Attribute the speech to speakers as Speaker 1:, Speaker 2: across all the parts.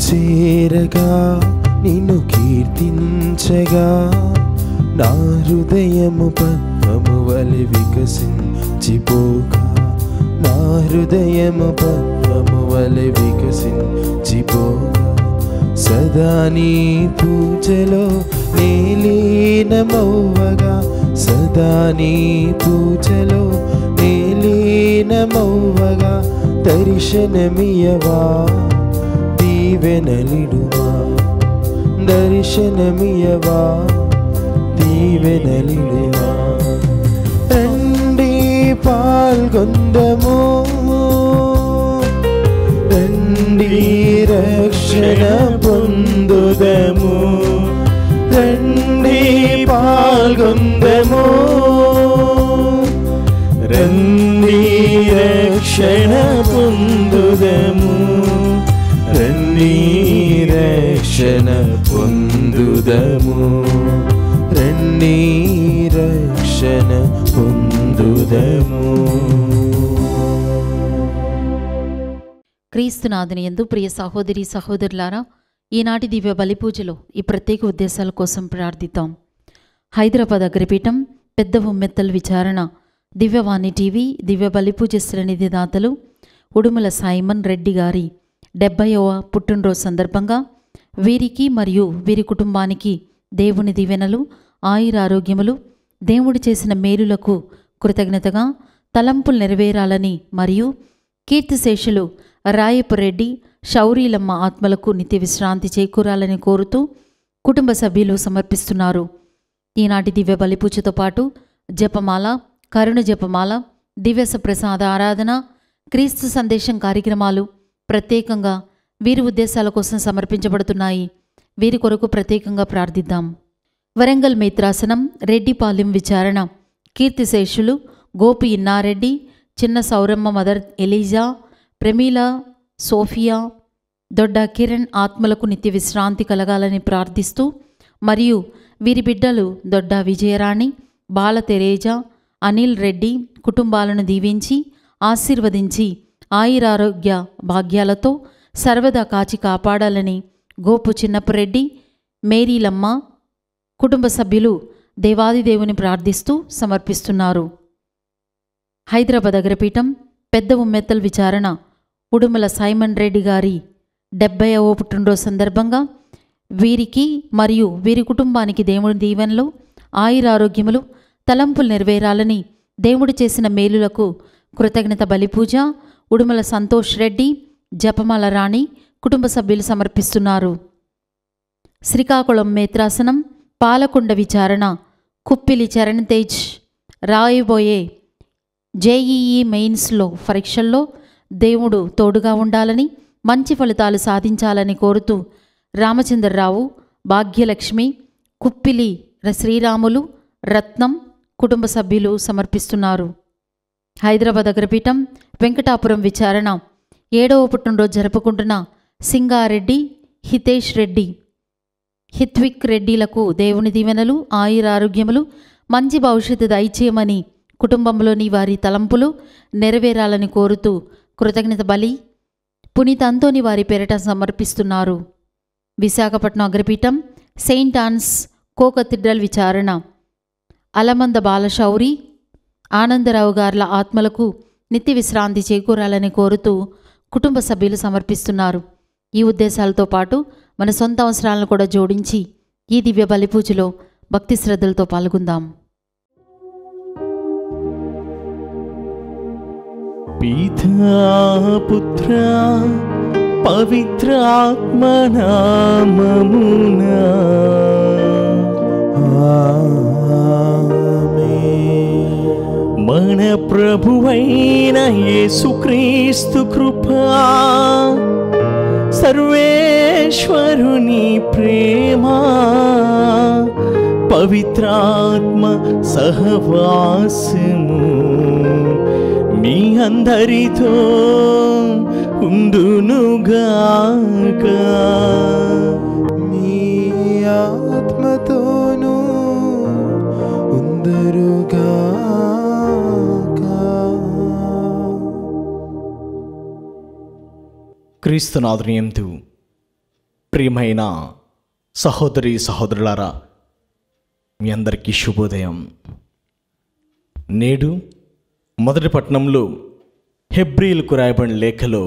Speaker 1: చేరగా నిన్ను కీర్తించగా నా హృదయము పద్మము వలె వికసించిపోగా నా హృదయము పద్మము వలె వికసించిపోగా సదా నీ పూజలో లీనమవ్వగా సదా నీ పూజలో లీనమవ్వగా దర్శనమియవా దీవెనలిడుమా దర్శనమియవా దీవెనలిడుమా రండి పాల్గొందము రండి రక్షణ పొందుదము రండి పాల్గొందము రండి రక్షణ పొందుదము రండి రక్షణ పొందుదము రండి రక్షణ పొందుదము.
Speaker 2: క్రీస్తునాథుని యందు ప్రియ సహోదరి సహోదరులారా, ఈనాటి దివ్య బలి పూజలో ఈ ప్రత్యేక ఉద్దేశాల కోసం ప్రార్థిద్దాం. హైదరాబాద్ అగ్రపీఠం పెద్ద ఉమ్మెత్తల విచారణ దివ్యవాణి టీవీ దివ్య బలి పూజ శ్రేణిధి దాతలు ఉడుమల సైమన్ రెడ్డి గారి 70వ పుట్టినరోజు సందర్భంగా వీరికి మరియు వీరి కుటుంబానికి దేవుని దీవెనలు ఆయురారోగ్యములు దేవుడు చేసిన మేలులకు కృతజ్ఞతగా తలంపులు నెరవేరాలని మరియు కీర్తిశేషులు రాయపురెడ్డి శౌరీలమ్మ ఆత్మలకు నిత్య విశ్రాంతి చేకూరాలని కోరుతూ కుటుంబ సభ్యులు సమర్పిస్తున్నారు. ఈనాటి దివ్య బలిపూజతో పాటు జపమాల, కరుణ జపమాల, దివ్యస ప్రసాద ఆరాధన, క్రీస్తు సందేశం కార్యక్రమాలు ప్రత్యేకంగా వీరి ఉద్దేశాల కోసం సమర్పించబడుతున్నాయి. వీరి కొరకు ప్రత్యేకంగా ప్రార్థిద్దాం. వరంగల్ మేత్రాసనం రెడ్డిపాలెం విచారణ కీర్తిశేషులు గోపి ఇన్నారెడ్డి, చిన్న Sowramma mother Eliza, Pramila, Sophia, దొడ్డ కిరణ్ ఆత్మలకు నిత్య విశ్రాంతి కలగాలని ప్రార్థిస్తూ మరియు వీరి బిడ్డలు దొడ్డ విజయరాణి, బాల తెరేజా, అనిల్ రెడ్డి కుటుంబాలను దీవించి ఆశీర్వదించి ఆయురారోగ్య భాగ్యాలతో సర్వదా కాచి కాపాడాలని గోపు చిన్నప్పరెడ్డి, మేరీలమ్మ కుటుంబ సభ్యులు దేవాదిదేవుని ప్రార్థిస్తూ సమర్పిస్తున్నారు. హైదరాబాద్ అగ్రపీఠం పెద్ద ఉమ్మెత్తల విచారణ ఉడుమల సైమన్ రెడ్డి గారి 70వ పుట్టినరోజు సందర్భంగా వీరికి మరియు వీరి కుటుంబానికి దేవుని దీవెనలు ఆయురారోగ్యములు తలంపులు నెరవేరాలని దేవుడు చేసిన మేలులకు కృతజ్ఞత బలిపూజ ఉడుమల సంతోష్ రెడ్డి, జపమాల రాణి కుటుంబ సభ్యులు సమర్పిస్తున్నారు. శ్రీకాకుళం మేత్రాసనం పాలకొండ విచారణ కుప్పిలి చరణ్ తేజ్ రాయబోయే జేఈఈ మెయిన్స్లో పరీక్షల్లో దేవుడు తోడుగా ఉండాలని మంచి ఫలితాలు సాధించాలని కోరుతూ రామచంద్రరావు, భాగ్యలక్ష్మి, కుప్పిలి శ్రీరాములు, రత్నం కుటుంబ సభ్యులు సమర్పిస్తున్నారు. హైదరాబాద్ అగ్రపీఠం వెంకటాపురం విచారణ 7వ పుట్టినరోజు జరుపుకుంటున్న సింగారెడ్డి, హితేష్ రెడ్డి, హిత్విక్ రెడ్డిలకు దేవుని దీవెనలు ఆయురారోగ్యములు మంచి భవిష్యత్తు దయచేయమని కుటుంబంలోని వారి తలంపులు నెరవేరాలని కోరుతూ కృతజ్ఞత బలి పునీత అంతోని వారి పేరిట సమర్పిస్తున్నారు. విశాఖపట్నం అగ్రపీఠం సెయింట్ ఆన్స్ కో కథీడ్రల్ విచారణ అలమంద బాలశౌరి, ఆనందరావు గార్ల ఆత్మలకు నిత్య విశ్రాంతి చేకూరాలని కోరుతూ కుటుంబ సభ్యులు సమర్పిస్తున్నారు. ఈ ఉద్దేశాలతో పాటు మన సొంత అవసరాలను కూడా జోడించి ఈ దివ్య బలిపూజలో భక్తి శ్రద్ధలతో పాల్గొందాం.
Speaker 1: పితా పుత్ర పవిత్ర ఆత్మ నామమునా మన ప్రభువైన యేసుక్రీస్తు కృపా సర్వేశ్వరుని ప్రేమ పవిత్రాత్మ సహవాసము మీ అందరితో ఉండునుగాక. మీ ఆత్మతోనూ ఉందురుగాక.
Speaker 3: క్రీస్తునాథుని యందు
Speaker 1: ప్రియమైన సహోదరి సహోదరులారా, మీ అందరికీ శుభోదయం. నేడు మొదటి పట్టణంలో హెబ్రీలకు రాయబడిన లేఖలో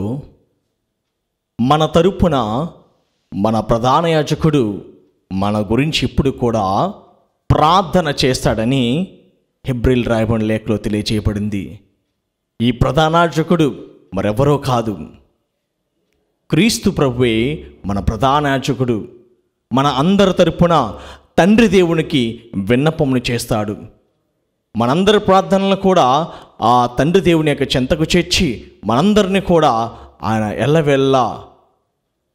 Speaker 1: మన తరపున మన ప్రధాన యాజకుడు మన గురించి ఇప్పుడు కూడా ప్రార్థన చేస్తాడని హెబ్రీలు రాయబడిన లేఖలో తెలియజేయబడింది. ఈ ప్రధాన యాజకుడు మరెవరో కాదు, క్రీస్తు ప్రభువే మన ప్రధాన యాజకుడు. మన అందరి తరపున తండ్రి దేవునికి విన్నపమును చేస్తాడు. మనందరి ప్రార్థనలు కూడా ఆ తండ్రి దేవుని యొక్క చెంతకు చేర్చి మనందరినీ కూడా ఆయన ఎల్లవెల్లా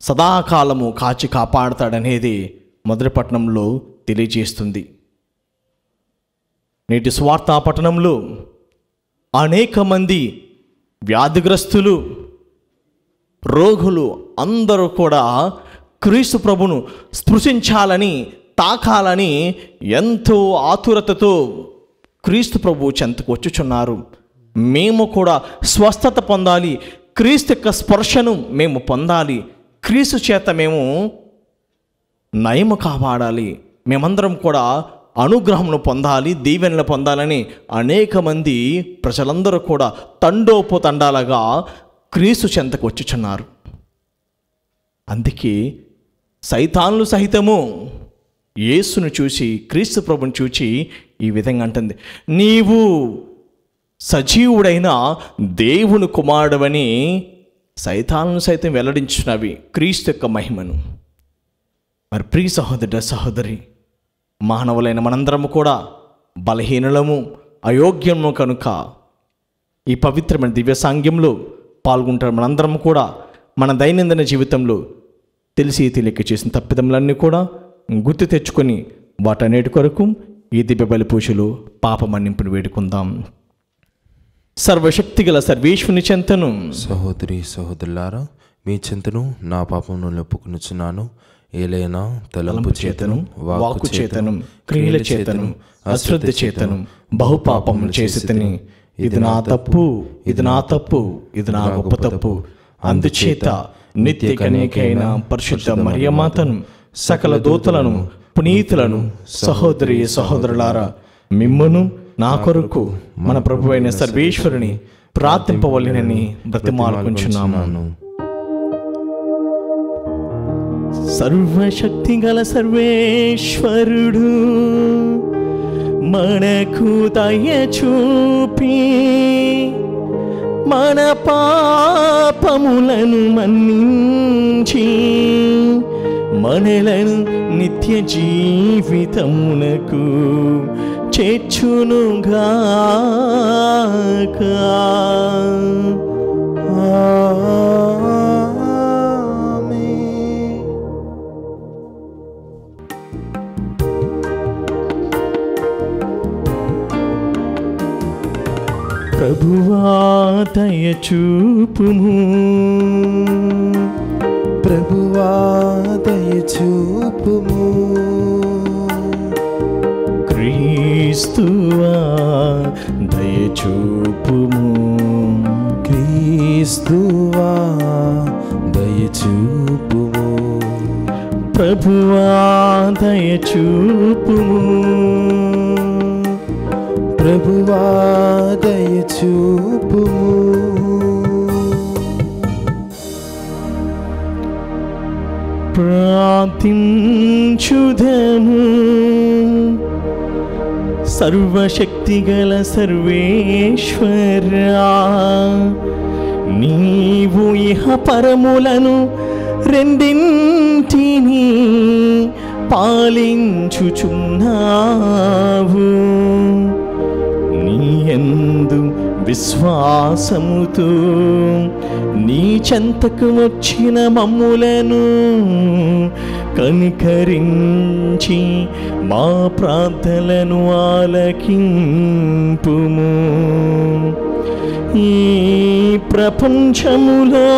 Speaker 1: సదాకాలము కాచి కాపాడతాడనేది మొదటి పట్టణంలో తెలియజేస్తుంది. నేటి స్వార్థ పట్టణంలో అనేక మంది వ్యాధిగ్రస్తులు, రోగులు అందరూ కూడా క్రీస్తు ప్రభును స్పృశించాలని, తాకాలని ఎంతో ఆతురతతో క్రీస్తు ప్రభు చెంతకు వచ్చుచున్నారు. మేము కూడా స్వస్థత పొందాలి, క్రీస్తు యొక్క స్పర్శను మేము పొందాలి, క్రీస్తు చేత మేము నయము కాపాడాలి, మేమందరం కూడా అనుగ్రహమును పొందాలి, దీవెనలు పొందాలని అనేక మంది ప్రజలందరూ కూడా తండోపతండాలుగా క్రీస్తు చెంతకు వచ్చుచున్నారు. అందుకే సైతాన్లు సహితము యేసును చూసి, క్రీస్తు ప్రభుని చూచి ఈ విధంగా అంటుంది, నీవు సజీవుడైన దేవుని కుమారుడవని సైతాన్లు సైతం వెల్లడించినవి క్రీస్తు యొక్క మహిమను. మరి ప్రియ సహోదరుడ సహోదరి, మానవులైన మనందరము కూడా బలహీనులము, అయోగ్యము కనుక ఈ పవిత్రమైన దివ్య సాంగ్యంలో పాల్గొంటారు. మనందరం కూడా మన దైనందిన జీవితంలో తెలిసి తెలియక చేసిన తప్పిదములన్నీ కూడా గుర్తు తెచ్చుకొని వాటన్నిటి కొరకు ఈ దివ్య బలి పూజలో పాప మన్నింపును వేడుకుందాం. సర్వశక్తిగల సర్వేశ్వరుని చెంతను,
Speaker 3: సహోదరి సహోదరులారా, మీ చెంతను నా పాపమును ఒప్పుకొనుచున్నాను. ఏలైనా తలంపు చేతను, వాక్కు చేతను, క్రియల చేతను, అశ్రద్ధ చేతను బహుపాపములు చేసితిని. ఇది నా తప్పు, ఇది నా తప్పు, ఇది నా గొప్ప తప్పు. అందుచేత నిత్య కన్యకైన పరిశుద్ధ మరియమాతను, సకల దూతలను, పునీతులను, సహోదరి సహోదరులారా, మిమ్మును నా కొరకు మన ప్రభువైన సర్వేశ్వరుని ప్రార్థింపవలెనని బ్రతిమాలుకొంచున్నాము.
Speaker 1: సర్వశక్తి గల సర్వేశ్వరుడు మనకు దయ చూపి మన పాపములను మన్నించి మనలను నిత్య జీవితమునకు చేర్చునుగాక. ప్రభువా దయ చూపుము,
Speaker 3: ప్రభువా దయ చూపుము.
Speaker 1: క్రీస్తువా దయ చూపుము,
Speaker 3: క్రీస్తువా దయ చూపుము.
Speaker 1: ప్రభువా దయ చూపుము,
Speaker 3: ప్రభువా దయ చూపుము.
Speaker 1: ప్రార్థించుదము. సర్వశక్తిగల సర్వేశ్వరా, నీవు ఇహ పరములను రెండింటిని పాలించుచున్నావు. యందు విశ్వాసముతో నీ చెంతకు వచ్చిన మమ్ములను కనికరించి మా ప్రార్థనలను ఆలకింపుము. ఈ ప్రపంచములో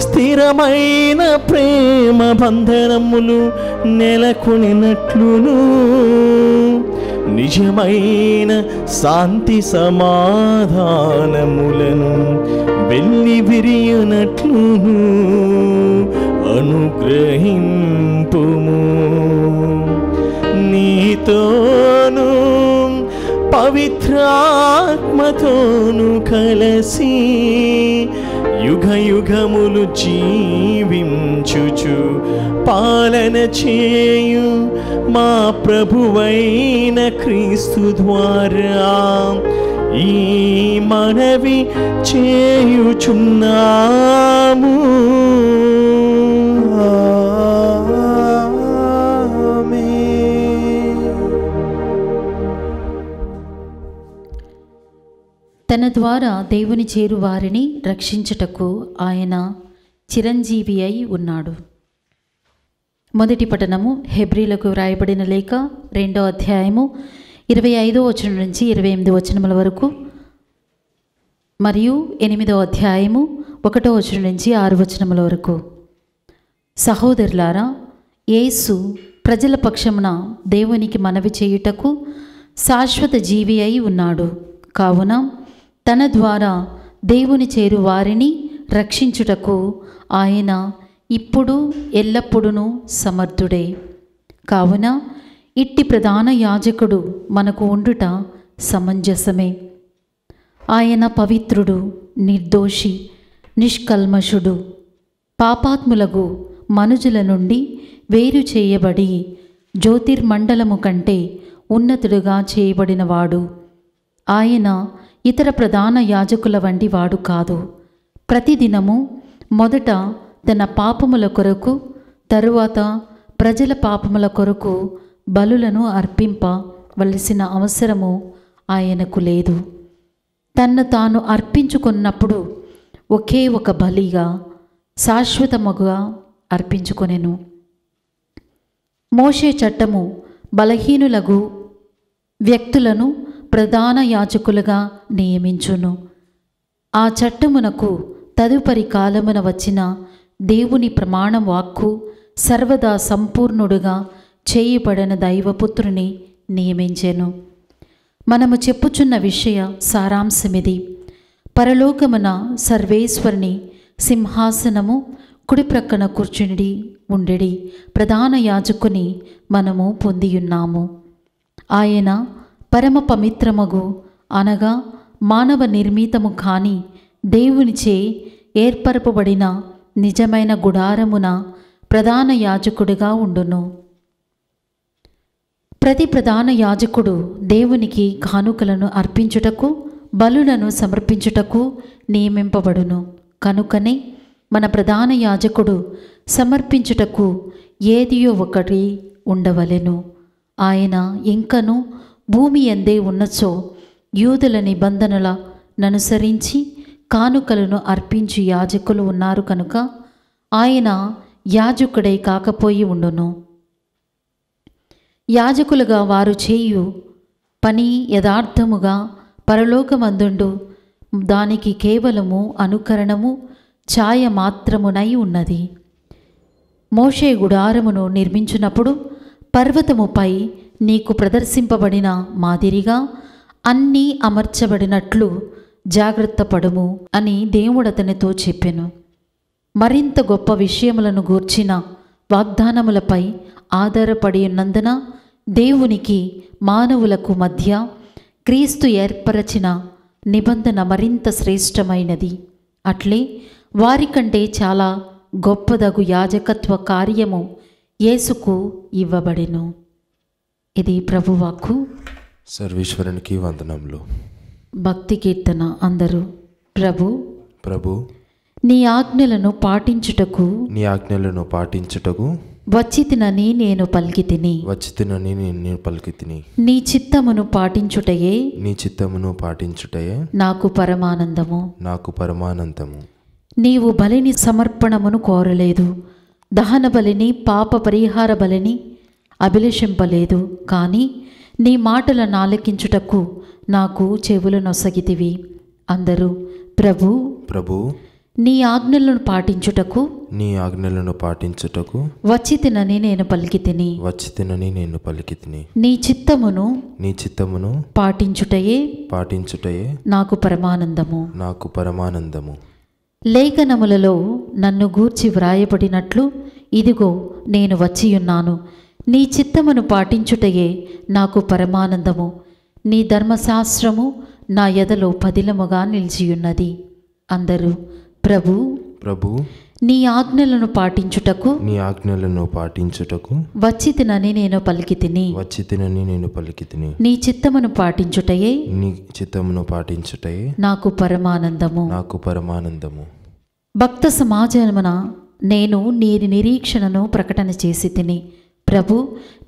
Speaker 1: స్థిరమైన ప్రేమ బంధనములు నెలకొనినట్లును, నిజమైన శాంతి సమాధానములను వెల్లి విరియునట్లును అనుగ్రహింపుము. నీతోను పవిత్రాత్మతోను కలసి యుగ యుగములు జీవించుచు పాలన చేయు మా ప్రభువైన క్రీస్తు ద్వారా ఈ మనవి చేయుచున్నాము.
Speaker 2: తన ద్వారా దేవుని చేరు వారిని రక్షించుటకు ఆయన చిరంజీవి అయి ఉన్నాడు. మొదటి పఠనము హెబ్రీలకు వ్రాయబడిన లేఖ 2వ అధ్యాయము 25వ వచనం నుంచి 28వ వచనముల వరకు, మరియు 8వ అధ్యాయము 1వ వచనం నుంచి 6వ వచనముల వరకు. సహోదరులారా, యేసు ప్రజల పక్షమున దేవునికి మనవి చేయుటకు శాశ్వత జీవి అయి ఉన్నాడు. కావున తన ద్వారా దేవుని చేరు వారిని రక్షించుటకు ఆయన ఇప్పుడు ఎల్లప్పుడూ సమర్థుడే. కావున ఇట్టి ప్రధాన యాజకుడు మనకు ఉండుట సమంజసమే. ఆయన పవిత్రుడు, నిర్దోషి, నిష్కల్మషుడు, పాపాత్ములకు మనుజుల నుండి వేరు చేయబడి జ్యోతిర్మండలము కంటే ఉన్నతుడుగా చేయబడినవాడు. ఆయన ఇతర ప్రధాన యాజకుల వంటి వాడు కాదు. ప్రతిదినము మొదట తన పాపముల కొరకు, తరువాత ప్రజల పాపముల కొరకు బలులను అర్పింపవలసిన అవసరము ఆయనకు లేదు. తన్ను తాను అర్పించుకున్నప్పుడు ఒకే ఒక బలిగా శాశ్వతముగా అర్పించుకొనెను. మోషే చట్టము బలహీనులకు వ్యక్తులను ప్రధాన యాజకులుగా నియమించును. ఆ చట్టమునకు తదుపరి కాలమున వచ్చిన దేవుని ప్రమాణ వాక్కు సర్వదా సంపూర్ణుడుగా చేయబడిన దైవపుత్రుని నియమించెను. మనము చెప్పుచున్న విషయ సారాంశమిది: పరలోకమున సర్వేశ్వరుని సింహాసనము కుడి ప్రక్కన కూర్చుని ఉండెడి ప్రధాన యాజకుని మనము పొందియున్నాము. ఆయన పరమ పవిత్రమగు, అనగా మానవ నిర్మితము కాని దేవునిచే ఏర్పరపబడిన నిజమైన గుడారమున ప్రధాన యాజకుడిగా ఉండును. ప్రతి ప్రధాన యాజకుడు దేవునికి కానుకలను అర్పించుటకు, బలులను సమర్పించుటకు నియమింపబడును. కనుకనే మన ప్రధాన యాజకుడు సమర్పించుటకు ఏదియో ఒకటి ఉండవలెను. ఆయన ఇంకను భూమి యందే ఉన్నచో యూదుల నిబంధనలననుసరించి కానుకలను అర్పించి యాజకులు ఉన్నారు కనుక ఆయన యాజకుడై కాకపోయి ఉండును. యాజకులుగా వారు చేయు పని యథార్థముగా పరలోకమందుండు దానికి కేవలము అనుకరణము ఛాయ మాత్రమునై ఉన్నది. మోషే గుడారమును నిర్మించినప్పుడు పర్వతముపై నీకు ప్రదర్శింపబడిన మాదిరిగా అన్నీ అమర్చబడినట్లు జాగ్రత్త పడుము అని దేవుడతనితో చెప్పెను. మరింత గొప్ప విషయములను గూర్చిన వాగ్దానములపై ఆధారపడి ఉన్నందున దేవునికి మానవులకు మధ్య క్రీస్తు ఏర్పరచిన నిబంధన మరింత శ్రేష్టమైనది. అట్లే వారికంటే చాలా గొప్పదగు యాజకత్వ కార్యము యేసుకు ఇవ్వబడెను. ఇది ప్రభువాక్కు.
Speaker 3: సర్వేశ్వరునికి వందనములు.
Speaker 2: భక్తి కీర్తన. అందరూ ప్రభు
Speaker 3: ప్రభు
Speaker 2: నీ ఆజ్ఞలను పాటించుటకు వచ్చితినని నేను పలికితిని. నీ చిత్తమును పాటించుటయే నాకు పరమానందము. నీవు బలిని సమర్పణమును కోరలేదు, దహన బలిని, పాప పరిహార బలిని అభిలషింపలేదు. కానీ నీ మాటలను ఆలకించుటకు నాకు చెవులు నొసగితివి. అందరూ ప్రభు
Speaker 3: ప్రభు
Speaker 2: నీ ఆజ్ఞలను పాటించుటకు వచ్చితినని నేను పలికితిని. నీ చిత్తమును పాటించుటయే నాకు పరమానందము. లేఖనములలో నన్ను గూర్చి వ్రాయబడినట్లు ఇదిగో నేను వచ్చియున్నాను. నీ చిత్తమును పాటించుటయే నాకు పరమానందము. నీ ధర్మశాస్త్రము నా ఎదలో పదిలముగా నిలిచియున్నది. అందరూ ప్రభు
Speaker 3: ప్రభు
Speaker 2: నీ ఆజ్ఞలను పాటించుటకు
Speaker 3: నీ ఆజ్ఞలను పాటించుటకు
Speaker 2: వచ్చితినని నేను పలికితిని.
Speaker 3: వచ్చితినని నేను పలికితిని.
Speaker 2: నీ చిత్తమును పాటించుటయే
Speaker 3: నీ చిత్తమును పాటించుటయే
Speaker 2: నాకు పరమానందము.
Speaker 3: నాకు పరమానందము.
Speaker 2: భక్త సమాజమున నేను నీ నిరీక్షణను ప్రకటన చేసి తిని. ప్రభు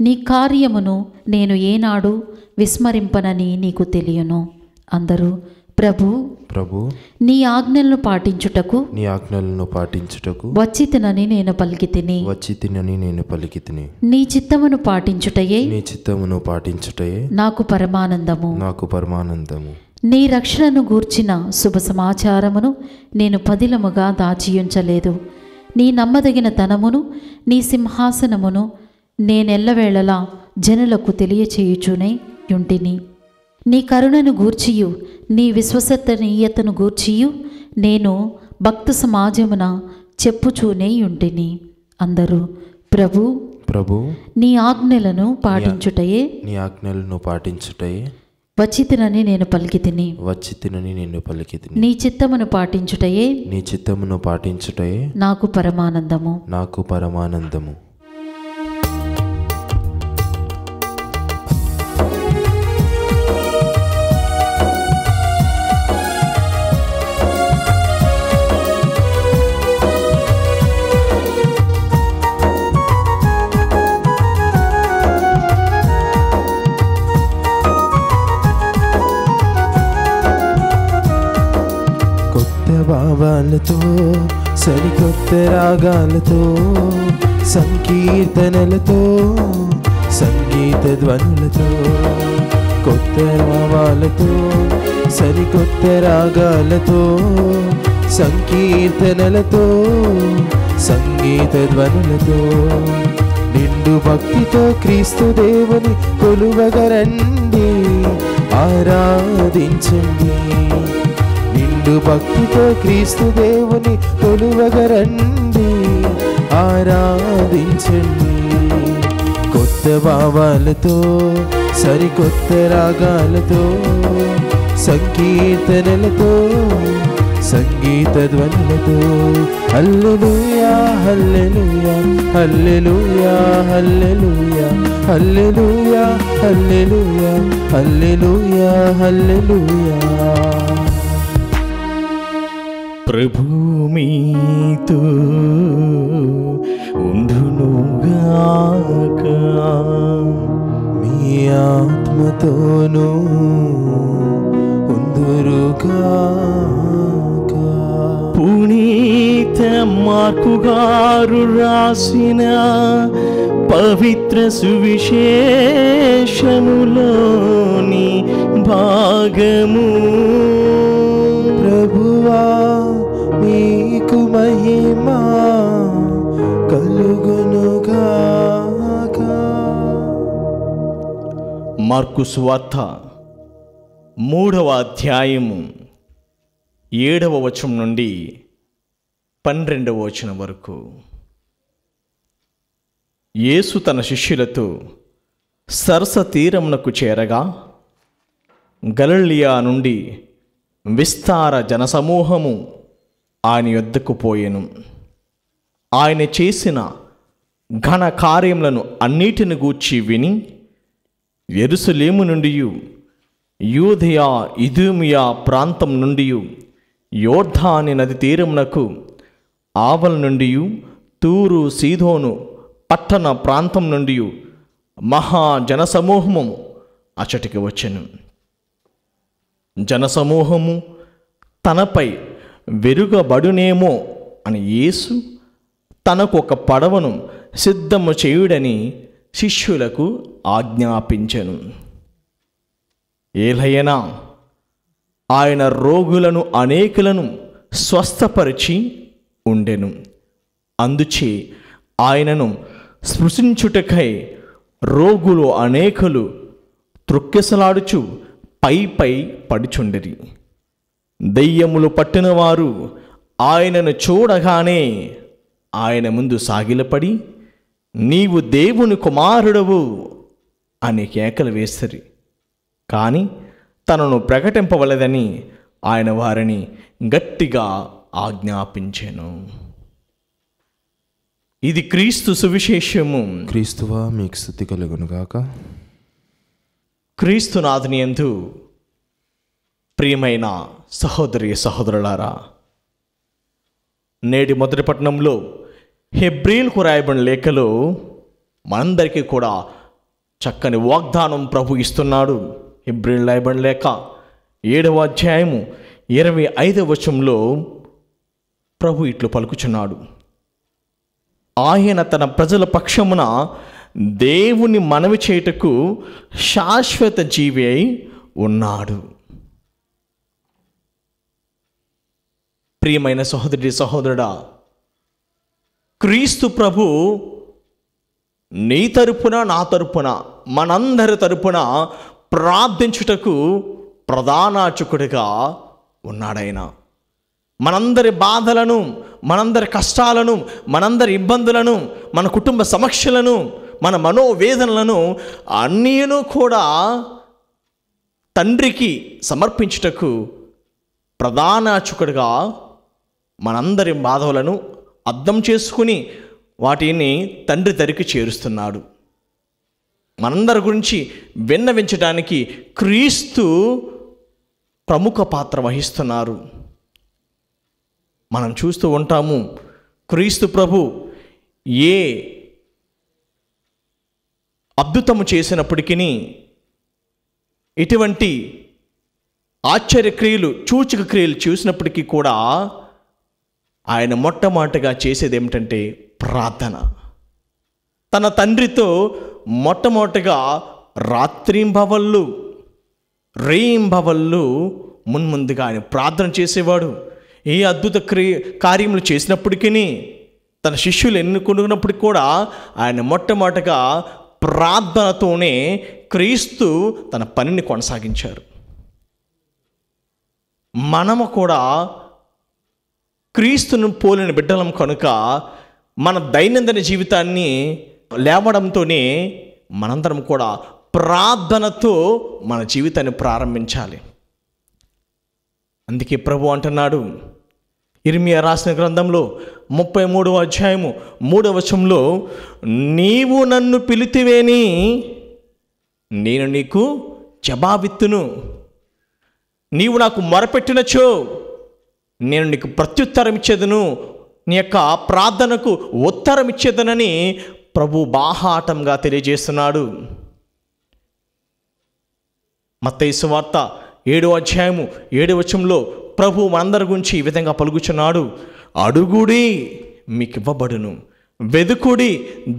Speaker 2: నీ కార్యమును నేను ఏనాడు విస్మరింపనని నీకు తెలియను. అందరూ ప్రభు
Speaker 3: ప్రభు
Speaker 2: నీ ఆజ్ఞలను పాటించుటకు
Speaker 3: నీ ఆజ్ఞలను పాటించుటకు
Speaker 2: వచ్చితినని నేను పలికితిని.
Speaker 3: వచ్చితినని నేను పలికితిని.
Speaker 2: నీ చిత్తమును పాటించుటయే
Speaker 3: నీ చిత్తమును పాటించుటయే
Speaker 2: నాకు పరమానందము.
Speaker 3: నాకు పరమానందము.
Speaker 2: నీ రక్షణను గూర్చిన శుభ సమాచారమును నేను పదిలముగా దాచియుంచలేదు. నీ నమ్మదగిన తనమును నీ సింహాసనమును నేనెల్లవేళలా జనులకు తెలియచేయుచునే యుంటిని. నీ కరుణను గూర్చియు నీ విశ్వసనీయతను గూర్చియు నేను భక్త సమాజమున చెప్పుచూనే యుంటిని. అందరూ ప్రభు
Speaker 3: ప్రభు
Speaker 2: నీ ఆజ్ఞలను పాటించుటయే
Speaker 3: నీ ఆజ్ఞలను పాటించుటయే
Speaker 2: వచ్చితినని నేను పలికితిని.
Speaker 3: వచ్చితినని నేను పలికితిని.
Speaker 2: నీ చిత్తమును పాటించుటయే
Speaker 3: నీ చిత్తమును పాటించుటయే
Speaker 2: నాకు పరమానందము.
Speaker 3: నాకు పరమానందము. భావాలతో సరికొత్త రాగాలతో సంకీర్తనలతో సంగీత ధ్వనులతో కొత్త భావాలతో సరికొత్త రాగాలతో సంకీర్తనలతో సంగీత ధ్వనులతో నిండు భక్తితో క్రీస్తు దేవుని కొలువగరండి, ఆరాధించండి. నిండు భక్తితో క్రీస్తు దేవుని కొలువగరండి, ఆరాధించండి. కొత్త భావాలతో సరికొత్త రాగాలతో సంకీర్తనలతో సంగీత ధ్వనులతో హల్లెలూయా హల్లెలూయా హల్లెలూయా హల్లెలూయా హల్లెలూయా హల్లెలూయా హల్లెలూయా హల్లెలూయా.
Speaker 1: ప్రభు మీతో ఉండునుగాక,
Speaker 3: మీ ఆత్మతోనూ ఉందురుగాక.
Speaker 1: పునీత మార్కు గారు రాసిన పవిత్ర సువిశేషములోని భాగము.
Speaker 3: ప్రభువా మీకు మహిమా కలుగునుగాక.
Speaker 1: మార్కు సువార్త 3వ అధ్యాయము 7వ వచనం నుండి 12వ వచనం వరకు. యేసు తన శిష్యులతో సరస తీరమునకు చేరగా గలిలయ నుండి విస్తార జనసమూహము ఆయన యొద్దకు పోయెను. ఆయన చేసిన ఘన కార్యములను అన్నిటిని గూర్చి విని యెరూషలేము నుండి, యూదయ ఇదూమియా ప్రాంతం నుండి, యోర్దాను నది తీరమునకు ఆవల నుండి, తూరు సీదోను పట్టణ ప్రాంతం నుండి మహా జనసమూహము అచటికి వచ్చెను. జనసమూహము తనపై వెరుగబడునేమో అని యేసు తనకు ఒక పడవను సిద్ధము చేయుడని శిష్యులకు ఆజ్ఞాపించెను. ఏలయనా ఆయన రోగులను అనేకులను స్వస్థపరిచి ఉండెను. అందుచే ఆయనను స్పృశించుటకై రోగులు అనేకులు త్రొక్కిసలాడుచు పై పడుచుండిరి. దెయ్యములు పట్టినవారు ఆయనను చూడగానే ఆయన ముందు సాగిలపడి, నీవు దేవుని కుమారుడవు అని కేకలు వేసిరి. కానీ తనను ప్రకటింపవలదని ఆయన వారిని గట్టిగా ఆజ్ఞాపించెను. ఇది క్రీస్తు సువిశేషము.
Speaker 3: క్రీస్తువా మీకు స్తుతి కలుగునుగాక.
Speaker 1: క్రీస్తునాథుని యందు ప్రియమైన సహోదరి సహోదరులారా, నేటి మొదటి పట్టణంలో హెబ్రీలకు రాయబడిన లేఖలో మనందరికీ కూడా చక్కని వాగ్దానం ప్రభు ఇస్తున్నాడు. హెబ్రీలు రాయబడిన లేఖ 7వ అధ్యాయము 25వ వచనంలో ప్రభు ఇట్లు పలుకుచున్నాడు. ఆయన తన ప్రజల పక్షమున దేవుని మనవి చేయుటకు శాశ్వత జీవి అయి ఉన్నాడు. ప్రియమైన సహోదరి సహోదరుడా, క్రీస్తు ప్రభు నీ తరపున నా తరపున మనందరి తరపున ప్రార్థించుటకు ప్రధానార్చకుడిగా ఉన్నాడాయన. మనందరి బాధలను, మనందరి కష్టాలను, మనందరి ఇబ్బందులను, మన కుటుంబ సమస్యలను, మన మనోవేదనలను అన్నీను కూడా తండ్రికి సమర్పించుటకు ప్రధానార్చకుడిగా మనందరి బాధలను అర్థం చేసుకుని వాటిని తండ్రి దరికి చేరుస్తున్నాడు. మనందరి గురించి విన్నవించడానికి క్రీస్తు ప్రముఖ పాత్ర వహిస్తున్నారు. మనం చూస్తూ ఉంటాము, క్రీస్తు ప్రభు ఏ అద్భుతము చేసినప్పటికీ, ఇటువంటి ఆశ్చర్యక్రియలు, సూచక క్రియలు చూసినప్పటికీ కూడా ఆయన మొట్టమొదటిగా చేసేది ఏమిటంటే ప్రార్థన. తన తండ్రితో మొట్టమొదటిగా రాత్రింబవళ్ళు రేయింబవళ్ళు మున్ముందుగా ఆయన ప్రార్థన చేసేవాడు. ఏ అద్భుత కార్యములు చేసినప్పటికీ, తన శిష్యులు ఎన్నుకున్నప్పటికీ కూడా ఆయన మొట్టమొదటిగా ప్రార్థనతోనే క్రీస్తు తన పనిని కొనసాగించారు. మనము కూడా క్రీస్తును పోలిన బిడ్డలం కనుక మన దైనందిన జీవితాన్ని లేవడంతోనే మనందరం కూడా ప్రార్థనతో మన జీవితాన్ని ప్రారంభించాలి. అందుకే ప్రభు అంటున్నాడు, ఇర్మియా రాసిన గ్రంథంలో 33వ అధ్యాయము 3వ వచనంలో, నీవు నన్ను పిలితివేని నేను నీకు జవాబిత్తును, నీవు నాకు మొరపెట్టినచో నేను నీకు ప్రత్యుత్తరం ఇచ్చేదను, నీ యొక్క ప్రార్థనకు ఉత్తరం ఇచ్చేదనని ప్రభు బాహాటంగా తెలియజేస్తున్నాడు. మత్తయి సువార్త 7వ అధ్యాయము 7వ వచనంలో ప్రభు మనందరి గురించి ఈ విధంగా పలుకుచున్నాడు, అడుగుడి మీకు ఇవ్వబడును, వెదుకుడి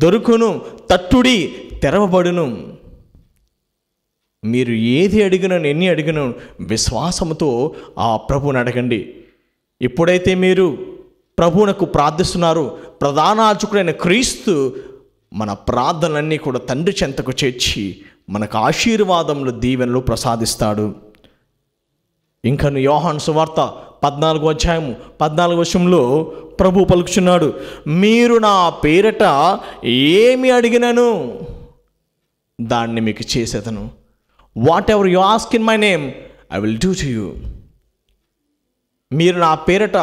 Speaker 1: దొరుకును, తట్టుడి తెరవబడును. మీరు ఏది అడిగినా, ఎన్ని అడిగినా విశ్వాసంతో ఆ ప్రభువుని అడగండి. ఎప్పుడైతే మీరు ప్రభువునకు ప్రార్థిస్తున్నారు, ప్రధానార్చకుడైన క్రీస్తు మన ప్రార్థనలన్నీ కూడా తండ్రి చెంతకు చేర్చి మనకు ఆశీర్వాదములు, దీవెనలు ప్రసాదిస్తాడు. ఇంకా యోహాను సువార్త 14వ అధ్యాయము 14వ వచనంలో ప్రభు పలుకుచున్నాడు, మీరు నా పేరట ఏమి అడిగినను దాన్ని మీకు చేసేదను. What ever you ask in my name I will do to you. మీరు నా పేరట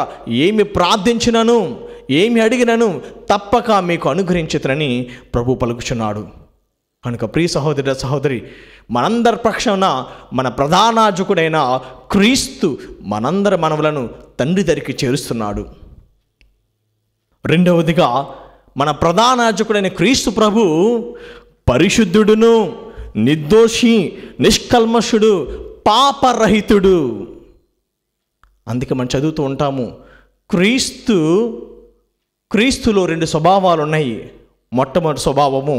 Speaker 1: ఏమి ప్రార్థించినను, ఏమి అడిగినను తప్పక మీకు అనుగ్రహించుతానని ప్రభు పలుకుచున్నాడు. కనుక ప్రియ సహోదర సహోదరి, మనందరి పక్షాన మన ప్రధానార్చకుడైన క్రీస్తు మనందరి మనవులను తండ్రి దగ్గరికి చేరుస్తున్నాడు. రెండవదిగా, మన ప్రధానార్చకుడైన క్రీస్తు ప్రభు పరిశుద్ధుడును, నిర్దోషి, నిష్కల్మషుడు, పాపరహితుడు. అందుకే మనం చదువుతూ ఉంటాము, క్రీస్తులో 2 స్వభావాలు ఉన్నాయి. మొట్టమొదటి స్వభావము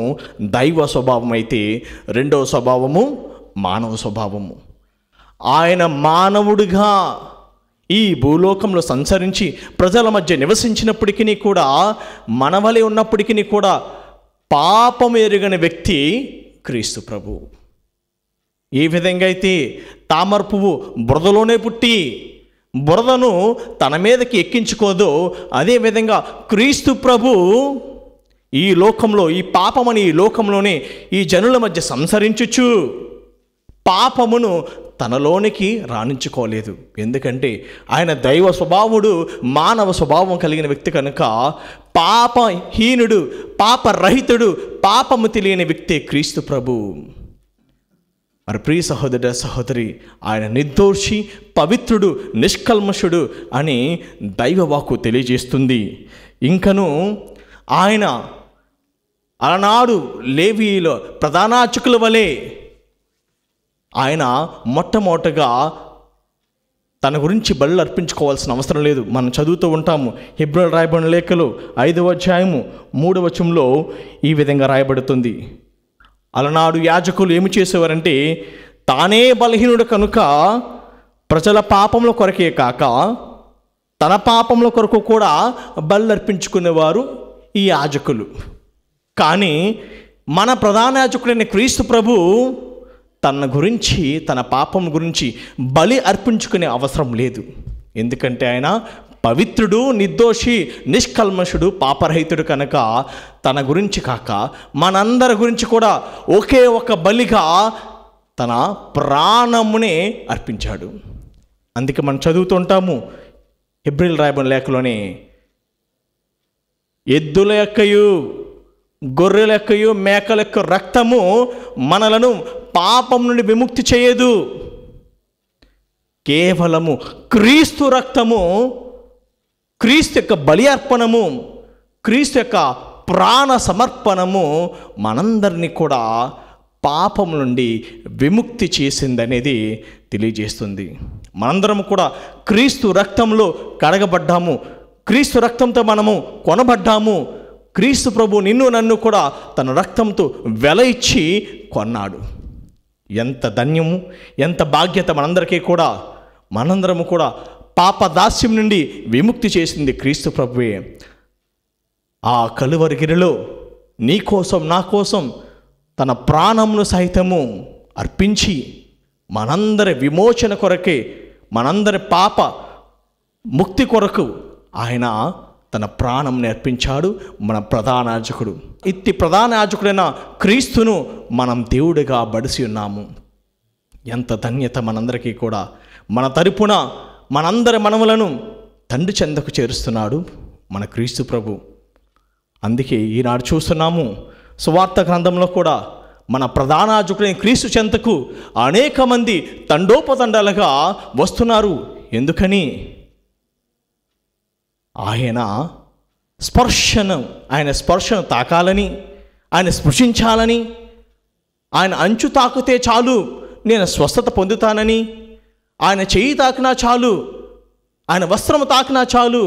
Speaker 1: దైవ స్వభావం అయితే, రెండవ స్వభావము మానవ స్వభావము. ఆయన మానవుడిగా ఈ భూలోకంలో సంచరించి ప్రజల మధ్య నివసించినప్పటికీ కూడా, మనవలే ఉన్నప్పటికీ కూడా పాపం ఎరుగని వ్యక్తి క్రీస్తు ప్రభు. ఏ విధంగా అయితే తామర పువ్వు బురదలోనే పుట్టి బురదను తన మీదకి ఎక్కించుకోదో, అదేవిధంగా క్రీస్తు ప్రభు ఈ లోకంలో, ఈ పాపమని ఈ లోకంలోనే ఈ జనుల మధ్య సంసరించుచు పాపమును తనలోనికి రాణించుకోలేదు. ఎందుకంటే ఆయన దైవ స్వభావుడు, మానవ స్వభావం కలిగిన వ్యక్తి కనుక పాపహీనుడు, పాపరహితుడు, పాపము తెలియని వ్యక్తి క్రీస్తు ప్రభు. మరి ప్రియ సహోదర సహోదరి, ఆయన నిర్దోషి, పవిత్రుడు, నిష్కల్మషుడు అని దైవవాక్కు తెలియజేస్తుంది. ఇంకను ఆయన అలనాడు లేవీయుల ప్రధానార్చకుల వలె ఆయన మొట్టమొదటగా తన గురించి బలులు అర్పించుకోవాల్సిన అవసరం లేదు. మనం చదువుతూ ఉంటాము, హెబ్రీయులకు రాయబడిన లేఖలు 5వ అధ్యాయము 3వ వచనంలో ఈ విధంగా రాయబడుతుంది. అలనాడు యాజకులు ఏమి చేసేవారంటే, తానే బలహీనుడు కనుక ప్రజల పాపముల కొరకే కాక తన పాపముల కొరకు కూడా బలులు అర్పించుకునేవారు ఈ యాజకులు. కానీ మన ప్రధాన యాజకుడైన క్రీస్తు ప్రభు తన గురించి, తన పాపం గురించి బలి అర్పించుకునే అవసరం లేదు. ఎందుకంటే ఆయన పవిత్రుడు, నిర్దోషి, నిష్కల్మషుడు, పాపరహితుడు కనుక తన గురించి కాక మనందరి గురించి కూడా ఒకే ఒక బలిగా తన ప్రాణమునే అర్పించాడు. అందుకే మనం చదువుతుంటాము హెబ్రీయులకు రాయబడిన లేఖలోనే, ఎద్దుల యొక్కయు గొర్రెల యొక్కయు మేకల యొక్క రక్తము మనలను పాపం నుండి విముక్తి చేయదు, కేవలము క్రీస్తు రక్తము, క్రీస్తు యొక్క బలి అర్పణము, క్రీస్తు యొక్క ప్రాణ సమర్పణము మనందరినీ కూడా పాపం నుండి విముక్తి చేసిందనేది తెలియజేస్తుంది. మనందరం కూడా క్రీస్తు రక్తంలో కడగబడ్డాము, క్రీస్తు రక్తంతో మనము కొనబడ్డాము. క్రీస్తు ప్రభు నిన్ను నన్ను కూడా తన రక్తంతో వెల ఇచ్చి కొన్నాడు. ఎంత ధన్యము, ఎంత బాధ్యత మనందరికీ కూడా. మనందరము కూడా పాపదాస్యం నుండి విముక్తి చేసింది క్రీస్తు ప్రభువే. ఆ కలువరి గిరిలో నీ కోసం, నా కోసం తన ప్రాణమును సైతము అర్పించి మనందరి విమోచన కొరకే, మనందరి పాప ముక్తి కొరకు ఆయన తన ప్రాణం అర్పించాడు. మన ప్రధాన యాజకుడు, ఇట్టి ప్రధాన యాజకుడైన క్రీస్తును మనం దేవుడిగా బడిసి ఉన్నాము. ఎంత ధన్యత మనందరికీ కూడా. మన తరపున మనందరి మనములను తండ్రి చెందకు చేరుస్తున్నాడు మన క్రీస్తు ప్రభు. అందుకే ఈనాడు చూస్తున్నాము సువార్త గ్రంథంలో కూడా మన ప్రధాన యాజకుడైన క్రీస్తు చెంతకు అనేక మంది తండోపతండాలుగా వస్తున్నారు. ఎందుకని? ఆయన స్పర్శను తాకాలని, ఆయన స్పృశించాలని, ఆయన అంచు తాకితే చాలు నేను స్వస్థత పొందుతానని, ఆయన చెయ్యి తాకినా చాలు, ఆయన వస్త్రము తాకినా చాలు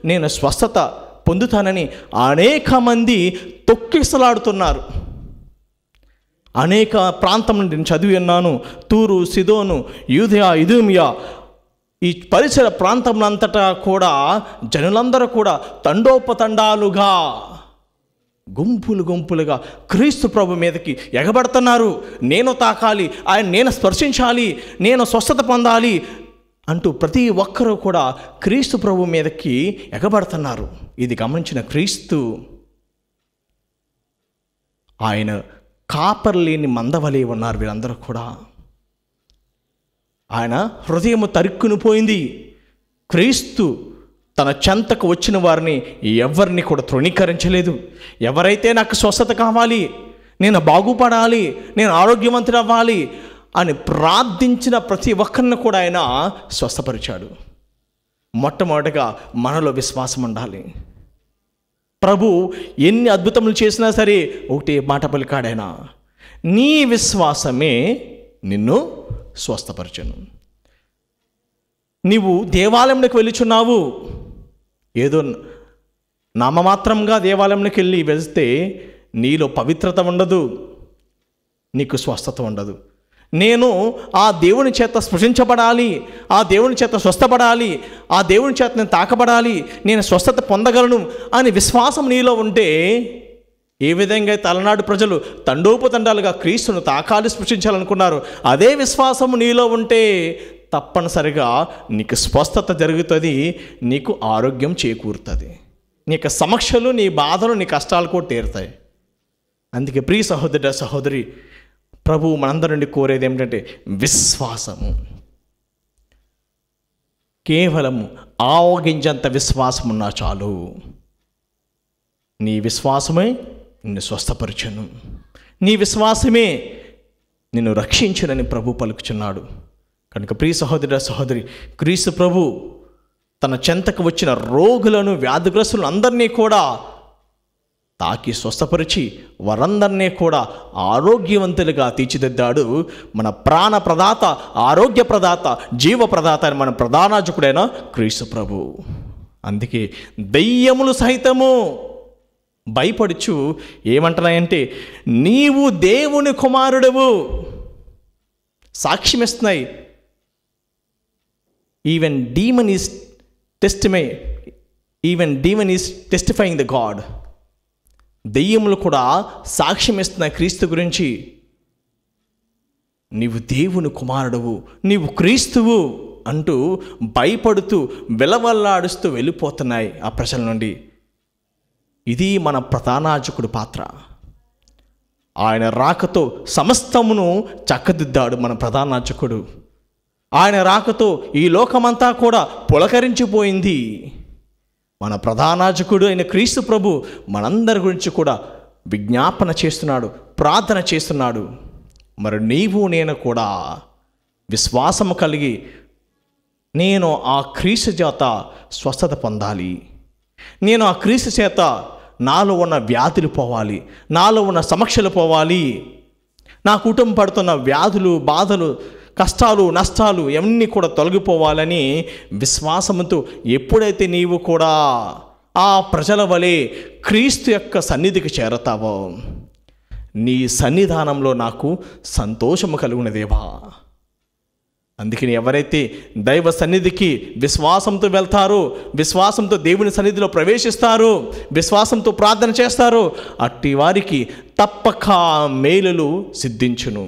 Speaker 1: నేను స్వస్థత పొందుతానని అనేక మంది తొక్కిసలాడుతున్నారు. అనేక ప్రాంతం నుండి నేను చదివి ఉన్నాను. తూరు, సిదోను, యూదయ, ఇదూమియా, ఈ పరిసర ప్రాంతములంతటా కూడా జనులందరూ కూడా తండోపతండాలుగా, గుంపులుగా క్రీస్తు ప్రభు మీదకి ఎగబడుతున్నారు. నేను తాకాలి, ఆయన నేను స్పర్శించాలి, నేను స్వస్థత పొందాలి అంటూ ప్రతి ఒక్కరూ కూడా క్రీస్తు ప్రభు మీదకి ఎగబడుతున్నారు. ఇది గమనించిన క్రీస్తు ఆయన కాపరి లేని మందవలే ఉన్నారు వీరందరూ కూడా. ఆయన హృదయము తరుక్కుని పోయింది. క్రీస్తు తన చెంతకు వచ్చిన వారిని ఎవరిని కూడా తృణీకరించలేదు. ఎవరైతే నాకు స్వస్థత కావాలి, నేను బాగుపడాలి, నేను ఆరోగ్యవంతుడు అవ్వాలి అని ప్రార్థించిన ప్రతి ఒక్కరిని కూడా ఆయన స్వస్థపరిచాడు. మొట్టమొదటిగా మనలో విశ్వాసం ఉండాలి. ప్రభు ఎన్ని అద్భుతములు చేసినా సరే ఒకటే మాట పలికాడైనా, నీ విశ్వాసమే నిన్ను స్వస్థపరచను. నీవు దేవాలయంలోకి వెళ్ళుచున్నావు, ఏదో నామమాత్రంగా దేవాలయంలోకి వెళ్తే నీలో పవిత్రత ఉండదు, నీకు స్వస్థత ఉండదు. నేను ఆ దేవుని చేత స్పృశించబడాలి, ఆ దేవుని చేత స్వస్థపడాలి, ఆ దేవుని చేత నేను తాకబడాలి, నేను స్వస్థత పొందగలను అని విశ్వాసం నీలో ఉంటే, ఏ విధంగా అయితే అలనాడు ప్రజలు తండోపతండాలుగా క్రీస్తును తాకాలి, స్పృశించాలనుకున్నారు, అదే విశ్వాసము నీలో ఉంటే తప్పనిసరిగా నీకు స్వస్థత జరుగుతుంది, నీకు ఆరోగ్యం చేకూరుతుంది, నీకు సమస్యలు, నీ బాధలు, నీ కష్టాలు కూడా తీరుతాయి. అందుకే ప్రియ సహోదర సహోదరి, ప్రభువు మనందరి నుండి కోరేది ఏమిటంటే విశ్వాసము. కేవలం ఆవగింజంత విశ్వాసం ఉన్నా చాలు. నీ విశ్వాసమే నిన్ను స్వస్థపరచును, నీ విశ్వాసమే నిన్ను రక్షించునని ప్రభు పలుకుచున్నాడు. కనుక ప్రియ సహోదర సహోదరి, క్రీస్తు ప్రభు తన చెంతకు వచ్చిన రోగులను, వ్యాధిగ్రస్తులను అందరినీ కూడా తాకి స్వస్థపరిచి వారందరినీ కూడా ఆరోగ్యవంతులుగా తీర్చిదిద్దాడు. మన ప్రాణ ప్రదాత, ఆరోగ్య ప్రదాత, జీవ ప్రదాత అని మన ప్రధానార్చకుడైన క్రీస్తు ప్రభు. అందుకే దెయ్యములు సహితము భయపడుచు ఏమంటున్నాయంటే నీవు దేవుని కుమారుడవు సాక్ష్యం ఇస్తున్నాయి. Even demon is testifying the God. దెయ్యములు కూడా సాక్ష్యం ఇస్తున్నాయి క్రీస్తు గురించి. నీవు దేవుని కుమారుడవు, నీవు క్రీస్తువు అంటూ భయపడుతూ వెలవల్లాడుస్తూ వెళ్ళిపోతున్నాయి ఆ ప్రజల నుండి. ఇది మన ప్రధానార్చకుడి పాత్ర. ఆయన రాకతో సమస్తమును చక్కదిద్దాడు మన ప్రధానార్చకుడు. ఆయన రాకతో ఈ లోకమంతా కూడా పులకరించిపోయింది. మన ప్రధానార్చకుడు అయిన క్రీస్తు ప్రభు మనందరి గురించి కూడా విజ్ఞాపన చేస్తున్నాడు, ప్రార్థన చేస్తున్నాడు. మరి నీవు నేను కూడా విశ్వాసము కలిగి నేను ఆ క్రీస్తు చేత స్వస్థత పొందాలి, నేను ఆ క్రీస్తు చేత నాలో ఉన్న వ్యాధులు పోవాలి, నాలో ఉన్న సమస్యలు పోవాలి, నా కుటుంబం పడుతున్న వ్యాధులు, బాధలు, కష్టాలు, నష్టాలు ఇవన్నీ కూడా తొలగిపోవాలని విశ్వాసంతో ఎప్పుడైతే నీవు కూడా ఆ ప్రజల వలె క్రీస్తు యొక్క సన్నిధికి చేరతావో, నీ సన్నిధానంలో నాకు సంతోషము కలుగునదేవా. అందుకని ఎవరైతే దైవ సన్నిధికి విశ్వాసంతో వెళ్తారో, విశ్వాసంతో దేవుని సన్నిధిలో ప్రవేశిస్తారో, విశ్వాసంతో ప్రార్థన చేస్తారో అట్టి వారికి తప్పక మేలులు సిద్ధించును.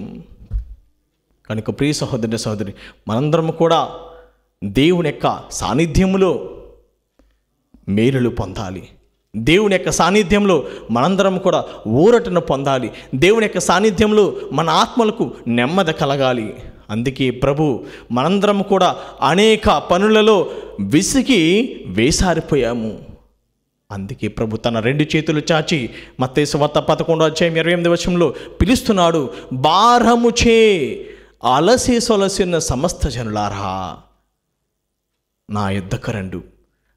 Speaker 1: కనుక ప్రియ సహోదరి సహోదరి, మనందరం కూడా దేవుని యొక్క సాన్నిధ్యములో మేలులు పొందాలి. దేవుని యొక్క సాన్నిధ్యంలో మనందరం కూడా ఊరటను పొందాలి. దేవుని యొక్క సాన్నిధ్యంలో మన ఆత్మలకు నెమ్మది కలగాలి. అందుకే ప్రభు మనందరం కూడా అనేక పనులలో విసిగి వేసారిపోయాము. అందుకే ప్రభు తన 2 చేతులు చాచి మత్తయి సువార్త 11:28 పిలుస్తున్నాడు. భారముచే అలసి సొలసిన సమస్త జనులారా నా యొద్దకు రండు,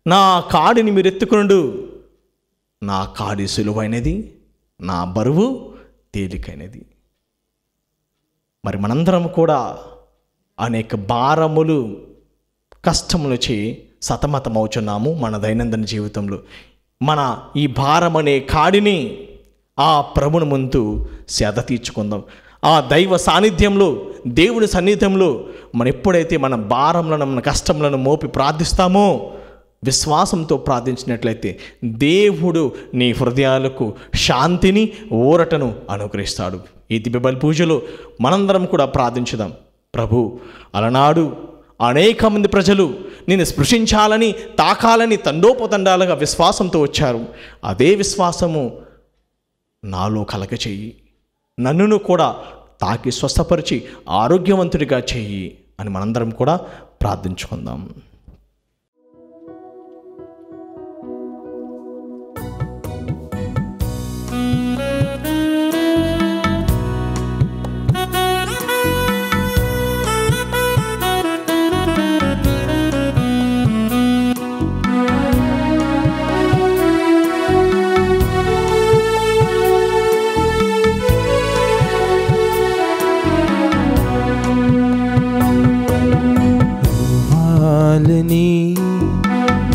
Speaker 1: నా కాడిని మీరు ఎత్తుకునుండు, నా కాడి సులువైనది, నా బరువు తేలికైనది. మరి మనందరం కూడా అనేక భారములు, కష్టములచే సతమతమవుచున్నాము మన దైనందిన జీవితంలో. మన ఈ భారం అనే కాడిని ఆ ప్రభుని ముందు సేద తీర్చుకుందాం. ఆ దైవ సాన్నిధ్యంలో, దేవుని సన్నిధ్యంలో మనం ఎప్పుడైతే మన భారములను, మన కష్టములను మోపి ప్రార్థిస్తామో, విశ్వాసంతో ప్రార్థించినట్లయితే దేవుడు నీ హృదయాలకు శాంతిని, ఊరటను అనుగ్రహిస్తాడు. ఈ దివ్య బలి పూజలో మనందరం కూడా ప్రార్థించుదాం. ప్రభు, అలనాడు అనేక మంది ప్రజలు నిన్ను స్పృశించాలని, తాకాలని తండోపతండాలుగా విశ్వాసంతో వచ్చారు. అదే విశ్వాసము నాలో కలగచేయి, నన్నును కూడా తాకి స్వస్థపరిచి ఆరోగ్యవంతుడిగా చెయ్యి అని మనందరం కూడా ప్రార్థించుకుందాం.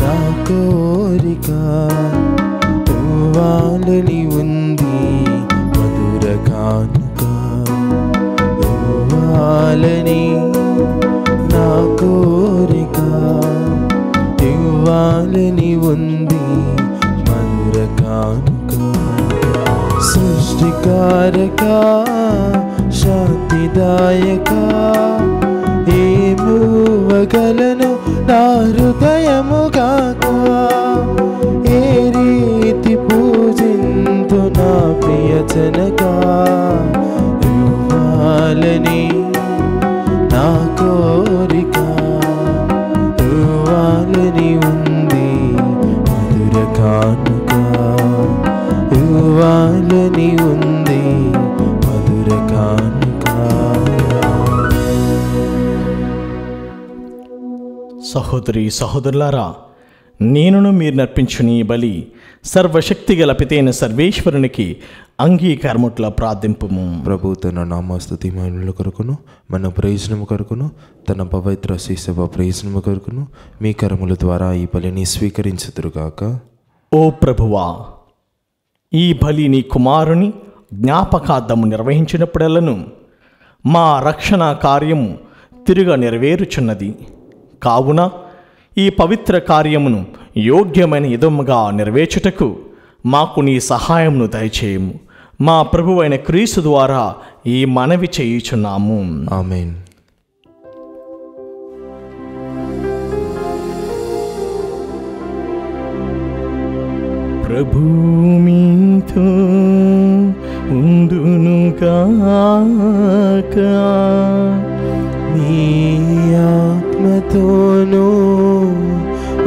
Speaker 3: నా కోరిక ఇవ్వాలని ఉంది, మధుర కానుక ఇవ్వాలని నా కోరిక ఇవ్వాలని ఉంది, మధుర కానుక. సృష్టికారక శాంతిదాయక ఏమో యాచనగా ఇవ్వాలని నా కోరిక, ఇవ్వాలని ఉంది మధుర కానుక, ఇవ్వాలని ఉంది మధుర కానుక.
Speaker 1: సహోదరి సహోదరులారా, నేనును మీరు నర్పించిన ఈ బలి సర్వశక్తి గల పితైన సర్వేశ్వరునికి అంగీకారముట్ల ప్రార్థింపుము.
Speaker 3: ప్రభు తన నామస్తుతి మహిమల కొరకును మన ప్రయోజనము కొరకును తన పవిత్ర శిశవ ప్రయోజనము కొరకును మీ కరముల ద్వారా ఈ బలిని స్వీకరించుదురుగాక.
Speaker 1: ఓ ప్రభువా, ఈ బలి నీ కుమారుని జ్ఞాపకార్థము నిర్వహించినప్పుడెల్లను మా రక్షణ కార్యము తిరుగా నెరవేరుచున్నది. కావున ఈ పవిత్ర కార్యమును యోగ్యమైన విధముగా నెరవేర్చుటకు మాకు నీ సహాయమును దయచేయము. మా ప్రభువైన క్రీస్తు ద్వారా ఈ మనవి చేయుచున్నాము.
Speaker 3: ఆమేన్.
Speaker 1: ప్రభు మీతో ఉండునుగాక,
Speaker 3: మీ ఆత్మతోనూ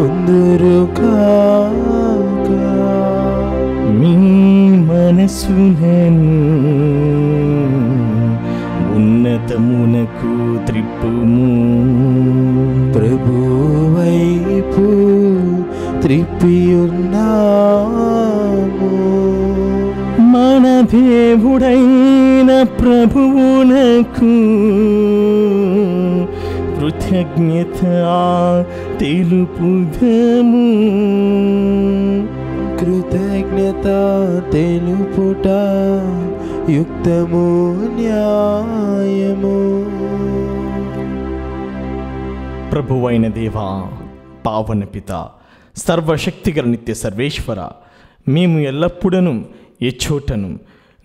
Speaker 3: ఉందురుగాక.
Speaker 1: మీ మనసులను ఉన్నతమునకు త్రిప్పుము.
Speaker 3: ప్రభు వైపు త్రిప్పియున్నాము.
Speaker 1: మన దేవుడైన ప్రభువునకు కృతజ్ఞత తెలుపుదము.
Speaker 3: కృతజ్ఞత తెలుపుట యుక్తము న్యాయము.
Speaker 1: ప్రభువైన దేవా, పావన పిత, సర్వశక్తిగల నిత్య సర్వేశ్వర, మేము ఎల్లప్పుడూ ఎచ్చోటను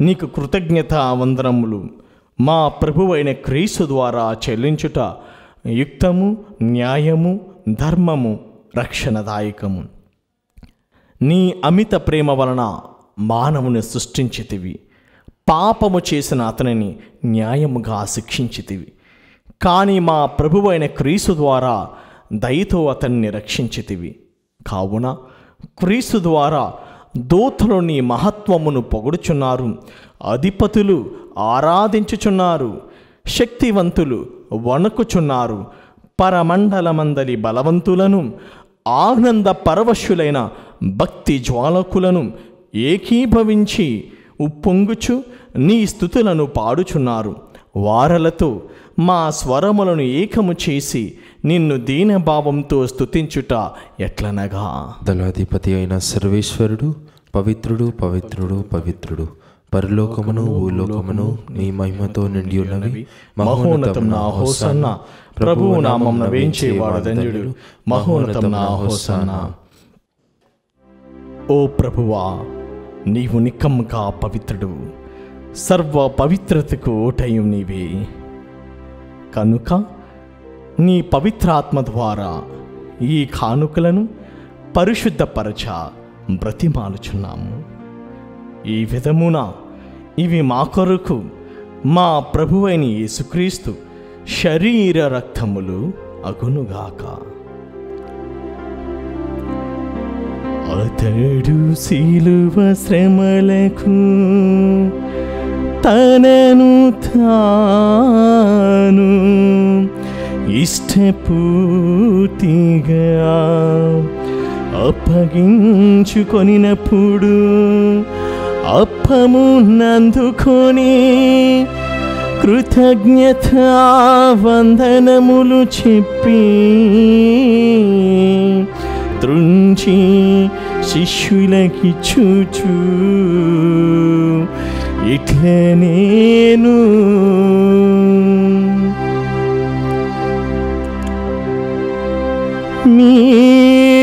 Speaker 1: నీకు కృతజ్ఞత వందనములు మా ప్రభువైన క్రీస్తు ద్వారా చెల్లించుట యుక్తము, న్యాయము, ధర్మము, రక్షణదాయకము. నీ అమిత ప్రేమ వలన మానవుని సృష్టించితివి. పాపము చేసిన అతనిని న్యాయముగా శిక్షించితివి. కానీ మా ప్రభువైన క్రీస్తు ద్వారా దయతో అతన్ని రక్షించితివి. కావున క్రీస్తు ద్వారా దూతలు నీ మహత్వమును పొగుడుచున్నారు, అధిపతులు ఆరాధించుచున్నారు, శక్తివంతులు వణుకుచున్నారు, పరమండలమందలి బలవంతులను ఆనంద పరవశులైన భక్తి జ్వాలకులను ఏకీభవించి ఉప్పొంగుచు నీ స్తుతులను పాడుచున్నారు. వారలతో మా స్వరములను ఏకము చేసి నిన్ను దీనభావంతో స్తుతించుట ఎట్లనగా,
Speaker 3: దళాధిపతి అయిన సర్వేశ్వరుడు పవిత్రుడు పవిత్రుడు పవిత్రుడు, పరలోకమును భూలోకమును నీ మహిమతో నిండి ఉన్నవి.
Speaker 1: మహోన్నతం నా హోసన్న, ప్రభువు నామమున వేంచేవాడు ధన్యుడు, మహోన్నతం నా హోసన్న. ఓ ప్రభువా, నీవు నిక్కముగా పవిత్రుడు, సర్వ పవిత్రతకు ఓటయం నీవే. కనుక నీ పవిత్రాత్మ ద్వారా ఈ కానుకలను పరిశుద్ధపరచ బ్రతిమాలుచున్నాము. ఈ విధమున ఇవి మా కొరకు మా ప్రభువైన యేసుక్రీస్తు శరీర రక్తములు అగునుగాక. అతడు శిలువ శ్రమలకు తనను తాను ఇష్టపూర్తిగా అప్పగించుకొనినప్పుడు అప్పము నందుకొని కృతజ్ఞత వందనములు చెప్పి త్రుంచి శిష్యులకిచ్చుచు ఇట్ల నేను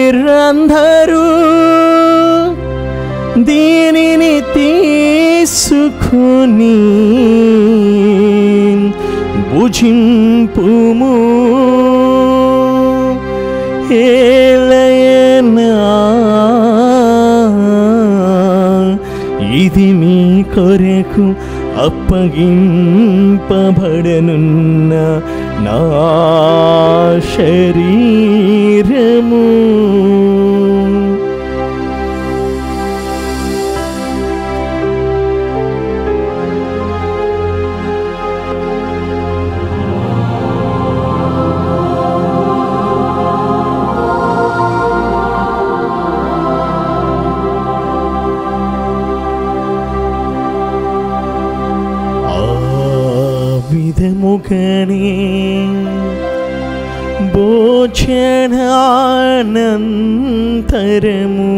Speaker 1: మీరందరూ దీనిని తీసుకొని భుజింపుము. ఏలయనా ఇది మీ కొరకు అప్పగింపబడనున్న నా శరీరము. విధముగనే భోజనానంతరము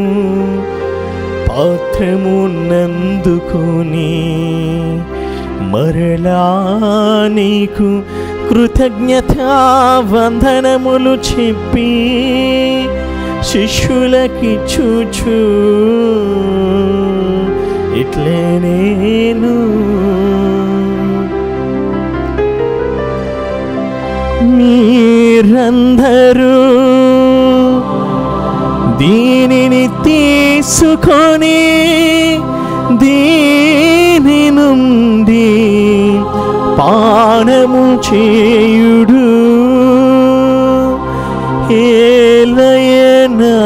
Speaker 1: పాత్రమునందుకొని మరలా నీకు కృతజ్ఞతా వందనములు చెప్పి శిష్యులకిచ్చుచు ఇట్లే నేను మీరందరూ దీనిని తీసుకొని దీని నుండి పానము చేయుడు. ఏలయనా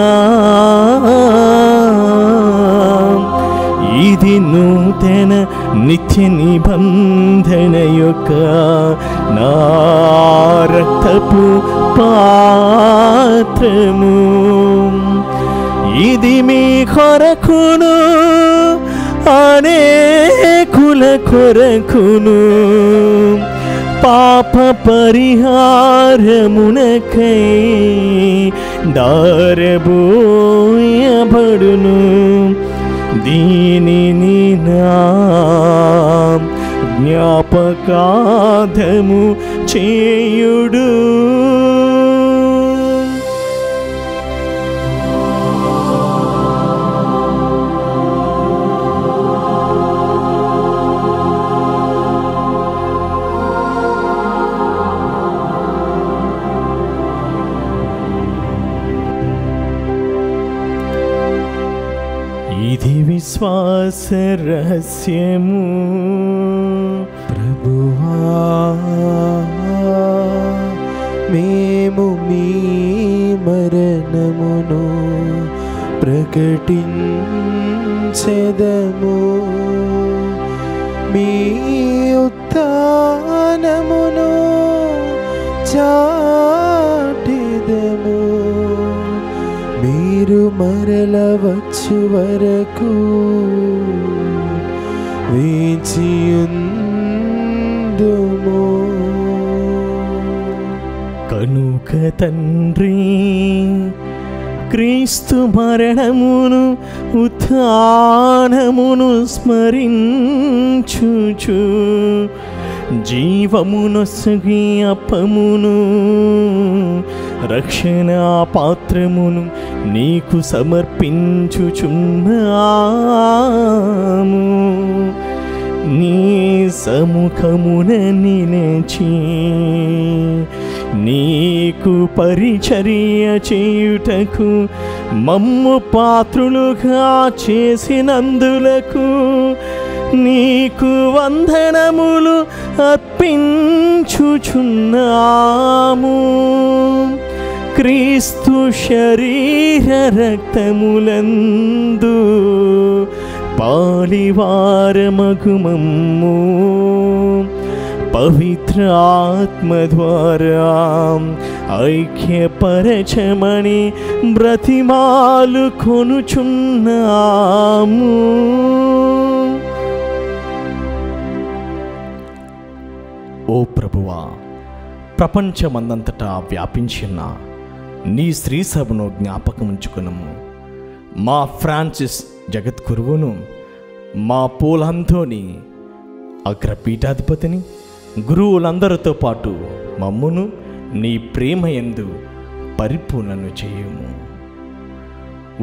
Speaker 1: ఇది నూతన నిత్య నిబంధన యొక్క నా రక్తపు పాత్రము. ఇది మీ కొరకును అనేకుల కొరకును పాప పరిహారమునకై దారబోయబడును. దీనిని నా జ్ఞాపకార్థము చేయుడు. ఇది విశ్వాస రహస్యము.
Speaker 3: ప్రభువా, మేము మీ మరణమును ప్రకటించెదము, మీ ఉత్థానమును చాటెదము. మీరు మరల వచ్చు వరకు వేచియుందుము.
Speaker 1: కనుక తండ్రి, క్రీస్తు మరణమును ఉత్థానమును స్మరించుచు జీవమునొసగి అప్పమును రక్షణ పాత్రమును నీకు సమర్పించుచున్నాము. నీ సముఖమున నిలిచి నీకు పరిచర్య చేయుటకు మమ్ము పాత్రులుగా చేసినందులకు నీకు వందనములు అర్పించుచున్నాము. క్రీస్తు శరీర రక్తములందు పాలివారమగు మమ్ము పవిత్ర ఆత్మ ద్వారా ఐక్యపరచమని బ్రతిమాలు కొనుచున్నాము. ఓ ప్రభువా, ప్రపంచమందంతటా వ్యాపించిన నీ స్త్రీ సభను జ్ఞాపకం ఉంచుకునము. మా ఫ్రాన్సిస్ జగద్గురువును, మా పోలంతోని అగ్రపీఠాధిపతిని, గురువులందరితో పాటు మమ్మును నీ ప్రేమ యందు పరిపూర్ణను చేయుము.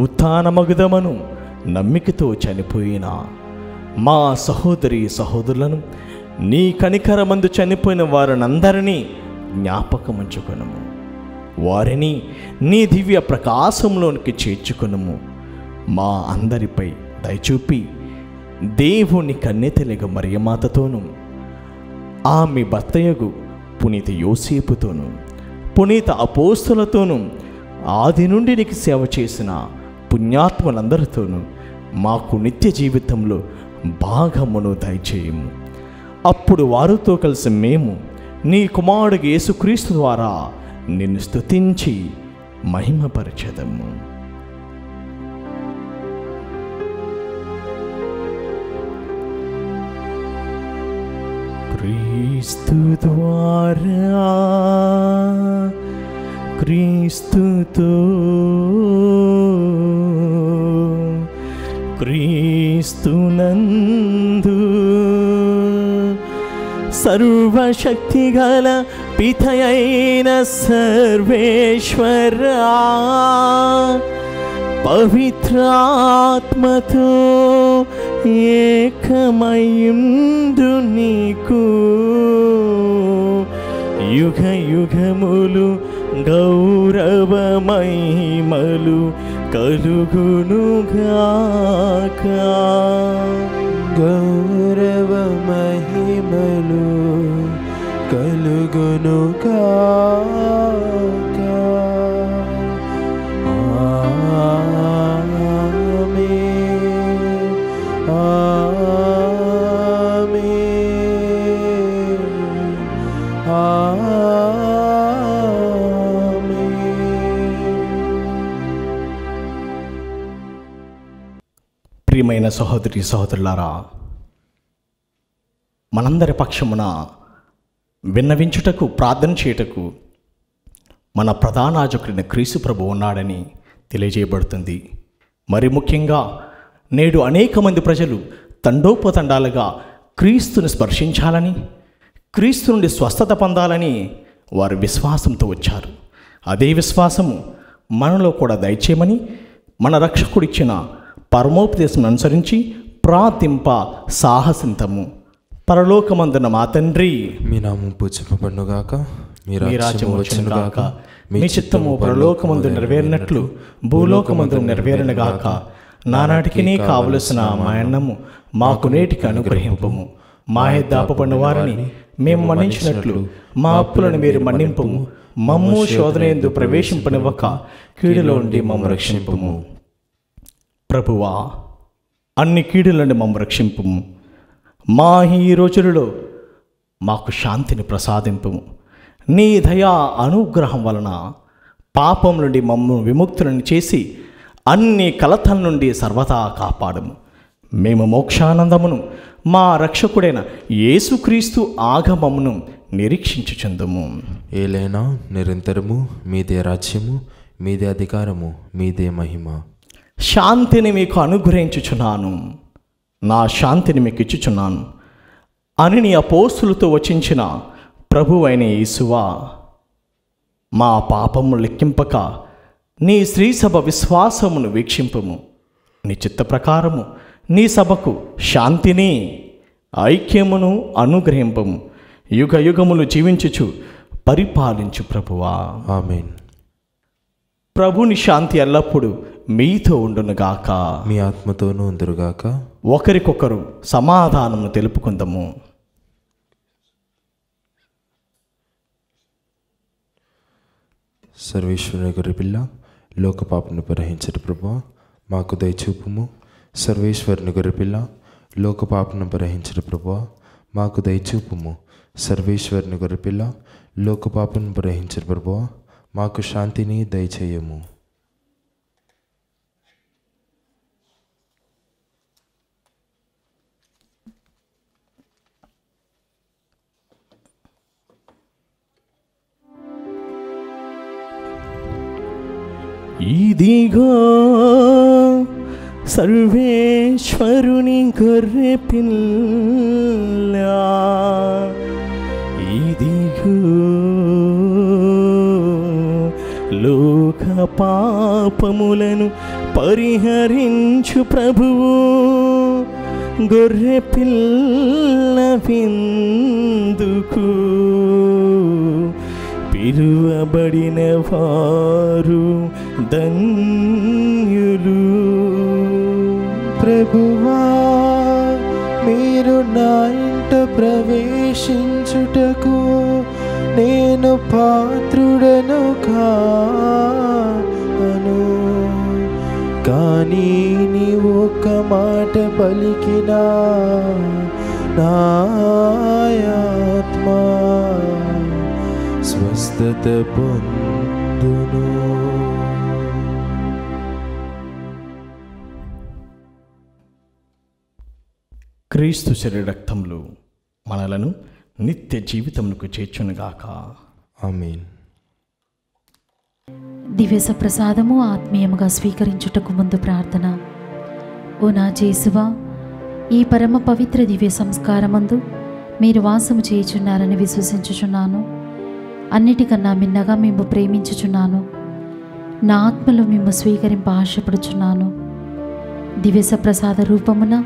Speaker 1: ఉత్థానమగుదమను నమ్మికతో చనిపోయిన మా సహోదరి సహోదరులను, నీ కనికరమందు చనిపోయిన వారినందరినీ జ్ఞాపకముంచుకొనుము. వారిని నీ దివ్య ప్రకాశంలోనికి చేర్చుకొనుము. మా అందరిపై దయచూపి దేవుని కన్నెతెలగ మరియమాతతోనూ ఆమె భర్తయగు పునీత యోసేపుతోనూ పునీత అపోస్తులతోనూ ఆది నుండి నీకు సేవ చేసిన పుణ్యాత్ములందరితోనూ మాకు నిత్య జీవితంలో భాగమును దయచేయము. అప్పుడు వారితో కలిసి మేము నీ కుమారుడు యేసుక్రీస్తు ద్వారా నిన్ను స్తుతించి మహిమపరచెదము. క్రీస్తు ద్వారా క్రీస్తుతో క్రీస్తునందు సర్వశక్తిగల పితయైన సర్వేశ్వరా పవిత్రాత్మతో ఏకమయుండు నీకు యుగ యుగములు గౌరవ మహిమలు కలుగునుగాక.
Speaker 3: గౌరవ మహిమలు కలుగునుగాక. ఆమేన్. ఆమేన్. ఆమేన్.
Speaker 1: ప్రియమైన సహోదరి సహోదరులారా, మనందరి పక్షమున విన్నవించుటకు ప్రార్థన చేయుటకు మన ప్రధాన యాజకుడైన క్రీస్తు ప్రభు ఉన్నాడని తెలియజేయబడుతుంది. మరి ముఖ్యంగా నేడు అనేక మంది ప్రజలు తండోపతండాలుగా క్రీస్తుని స్పర్శించాలని, క్రీస్తు నుండి స్వస్థత పొందాలని వారు విశ్వాసంతో వచ్చారు. అదే విశ్వాసము మనలో కూడా దయచేయమని మన రక్షకుడిచ్చిన పరమోపదేశం అనుసరించి ప్రార్థింప సాహసింతము. పరలోకమందున మా తండ్రి,
Speaker 3: మీ నామం పూజింపబడునుగాక.
Speaker 1: మీ రాజ్యం వచ్చునుగాక. మీ చిత్తము పరలోకమందు నెరవేరినట్లు భూలోకమందు నెరవేరునుగాక. నానాటికి నీ కావలసిన మా అన్నము మాకు నేటికి అనుగ్రహింపము. మా దాపబడిన వారిని మేము మన్నించినట్లు మా అప్పులను మీరు మన్నింపము. మమ్ము శోధనయందు ప్రవేశింపనివ్వక కీడులో ఉండి మమ్ము రక్షింపుము. ప్రభువా, అన్ని కీడుల నుండి మమ్ము రక్షింపుము. మా ఈ రోజులలో మాకు శాంతిని ప్రసాదింపుము. నీ దయా అనుగ్రహం వలన పాపం నుండి మమ్ము విముక్తులను చేసి అన్ని కలతల నుండి సర్వదా కాపాడము. మేము మోక్షానందమును మా రక్షకుడైన యేసుక్రీస్తు ఆగమమును నిరీక్షించుచుందుము.
Speaker 3: ఏలైనా నిరంతరము మీదే రాజ్యము, మీదే అధికారము, మీదే మహిమ.
Speaker 1: శాంతిని మీకు అనుగ్రహించుచున్నాను, నా శాంతిని మీకు ఇచ్చుచున్నాను అని నీ అపోస్తులతో వచించిన ప్రభువు అయిన యేసువా, మా పాపము లెక్కింపక నీ శ్రీసభ విశ్వాసమును వీక్షింపుము. నీ చిత్త ప్రకారము నీ సభకు శాంతిని ఐక్యమును అనుగ్రహింపము. యుగ యుగములు జీవించుచు పరిపాలించు ప్రభువా.
Speaker 3: ఆమేన్.
Speaker 1: ప్రభుని శాంతి ఎల్లప్పుడూ మీతో ఉండునుగాక.
Speaker 3: మీ ఆత్మతోనూ ఉందురుగాక.
Speaker 1: ఒకరికొకరు సమాధానము తెలుపుకుందాము.
Speaker 3: సర్వేశ్వరుని గొర్రెపిల్ల, లోక పాపను పరిహరించడు ప్రభువా, మాకు దయచూపుము. సర్వేశ్వరుని గొర్రెపిల్ల, లోక పాపను పరిహరించడు ప్రభువా, మాకు దయచూపుము. సర్వేశ్వరుని గొర్రెపిల్ల, లోక పాపను పరిహరించడు ప్రభువా, మాకు శాంతిని దయచేయము.
Speaker 1: ఇదిగో సర్వేశ్వరుని గొర్రె పిల్ల, ఇదిగో లోక పాపములను పరిహరించు ప్రభువు. గొర్రె పిల్ల విందుకు పిలువబడిన వారు ధన్యులు.
Speaker 3: ప్రభువా, మీరు నా ఇంట ప్రవేశించుటకు నేను పాత్రుడను కాను. కానీ నీవు ఒక్క మాట పలికినా నా ఆత్మ స్వస్థత పొందును.
Speaker 1: క్రీస్తు శరీర రక్తములు మనలను నిత్య జీవితమునకు చేర్చునుగాక.
Speaker 3: ఆమేన్.
Speaker 2: దివ్య ప్రసాదము ఆత్మీయముగా స్వీకరించుటకు ముందు ప్రార్థన. ఓ నా యేసువా, ఈ పరమ పవిత్ర దివ్య సంస్కారమందు మీరు వాసము చేయుచున్నారని విశ్వసించుచున్నాను. అన్నిటికన్నా మిన్నగా మేము ప్రేమించుచున్నాను. నా ఆత్మలో మేము స్వీకరింప ఆశపడుచున్నాను. దివ్య ప్రసాద రూపమున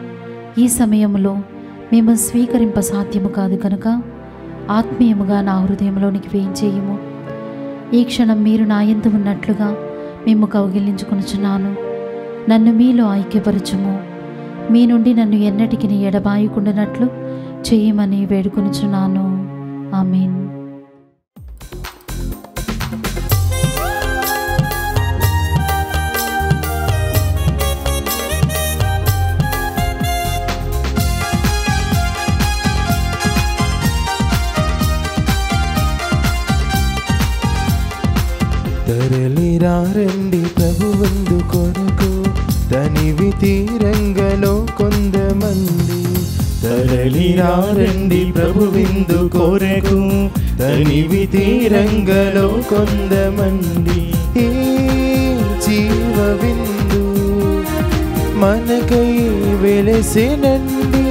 Speaker 2: ఈ సమయంలో మేము స్వీకరింప సాధ్యము కాదు కనుక ఆత్మీయముగా నా హృదయంలోనికి వేయించేయము. ఈ క్షణం మీరు నా యందు ఉన్నట్లుగా మేము కౌగిలించుకొనుచున్నాను. నన్ను మీలో ఐక్యపరచుము. మీ నుండి నన్ను ఎన్నటికి ఎడబాయకుండానట్లు చేయమని వేడుకొనుచున్నాను. ఆమేన్.
Speaker 3: తరలిరారండి ప్రభువందు కొరకు తనివి తీరంగలో కొందమంది. తరలిరారండి ప్రభువిందు కొరకు తనివి తీరంగలో కొందమంది. ఈ జీవ విందు మనకై వెలసినండి.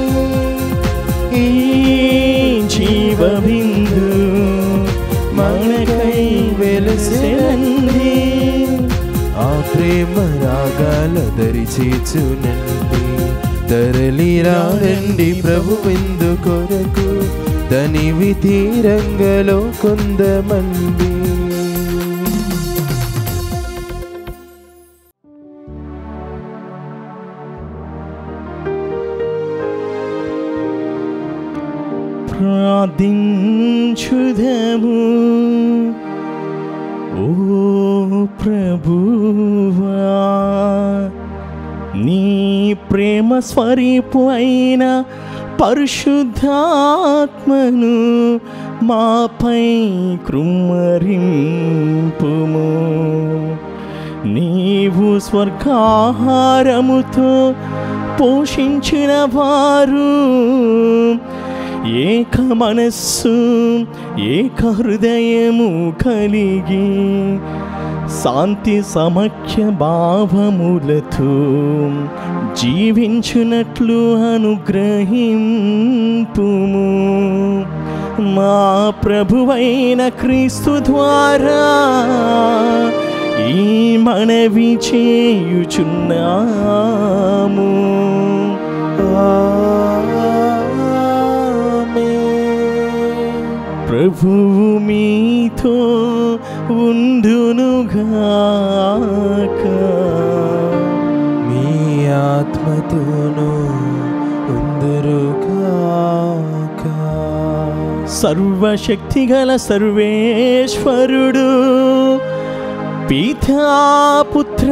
Speaker 3: ఈ జీవ విందు మనకై వెలసినండి. ఆ ప్రేమ రాగాల దరి చేర్చునండి. తరలిరారండి ప్రభువిందు కొరకు తనివి తీరంగలో కొందమంది.
Speaker 1: ప్రార్థించుదము. ఓ ప్రభువా, నీ ప్రేమ స్వరూపు అయిన పరిశుద్ధాత్మను మాపై కృమ్మరింపుము. నీవు స్వర్గాహారముతో పోషించిన వారు ఏక మనస్సు ఏక హృదయము కలిగి శాంతి సమైక్య భావములతో జీవించునట్లు అనుగ్రహింపుము. మా ప్రభువైన క్రీస్తు ద్వారా ఈ మనవి చేయుచున్నాము. ప్రభువు మీతో ఉండునుగాక.
Speaker 3: మీ ఆత్మతోనూ ఉందురుగాక.
Speaker 1: సర్వశక్తిగల సర్వేశ్వరుడు పితా పుత్ర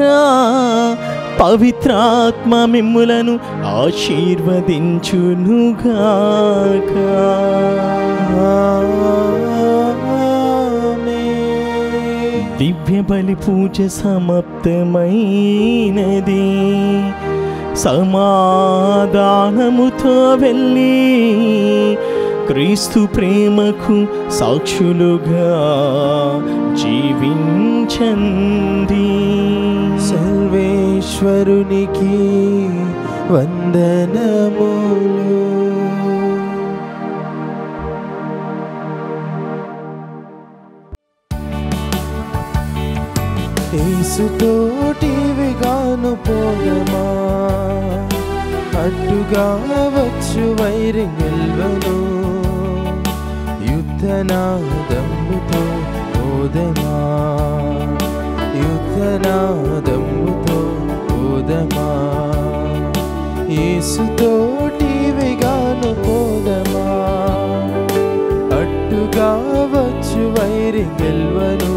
Speaker 1: పవిత్రాత్మ మిమ్ములను ఆశీర్వదించునుగాక. దివ్య బలి పూజ సమాప్తమైనది. సమాధానముతో వెళ్ళి క్రీస్తు ప్రేమకు సాక్షులుగా జీవించండి.
Speaker 3: సర్వేశ్వరునికి వందనములు. యేసుతోటివిగాను పోదమా, అడ్డుగా వచ్చు వైరి గెల్వను. యుద్ధనాదముతో పోదమా, యుద్ధనాదముతో పోదమా. యేసుతోటివిగాను పోదమా. అట్టుగా వచ్చు వైరి గెల్వను,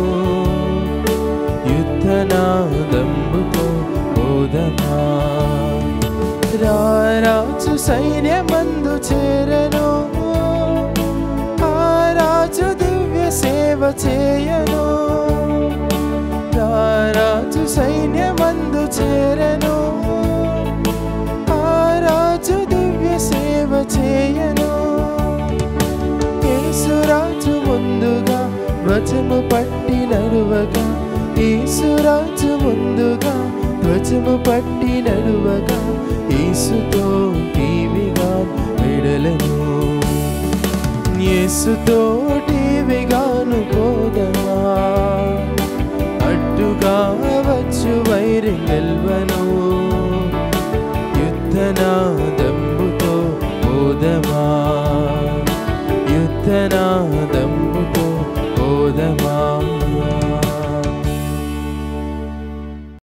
Speaker 3: యుద్ధనాదంబుతో పోదమా. రారాజు సైన్యమందు చేరను, ఆ రాజు దివ్య సేవ చేయను. రారాజు సైన్యమందు చేరను, ఆ రాజు దివ్య సేవ చేయను. యేసురాజు ముందుగా ధ్వజము పట్టి నడువగా, యేసురాజు ముందుగా ధ్వజము పట్టి నడువగా, యేసుతో టీవిగా వెడలను. యేసుతోటి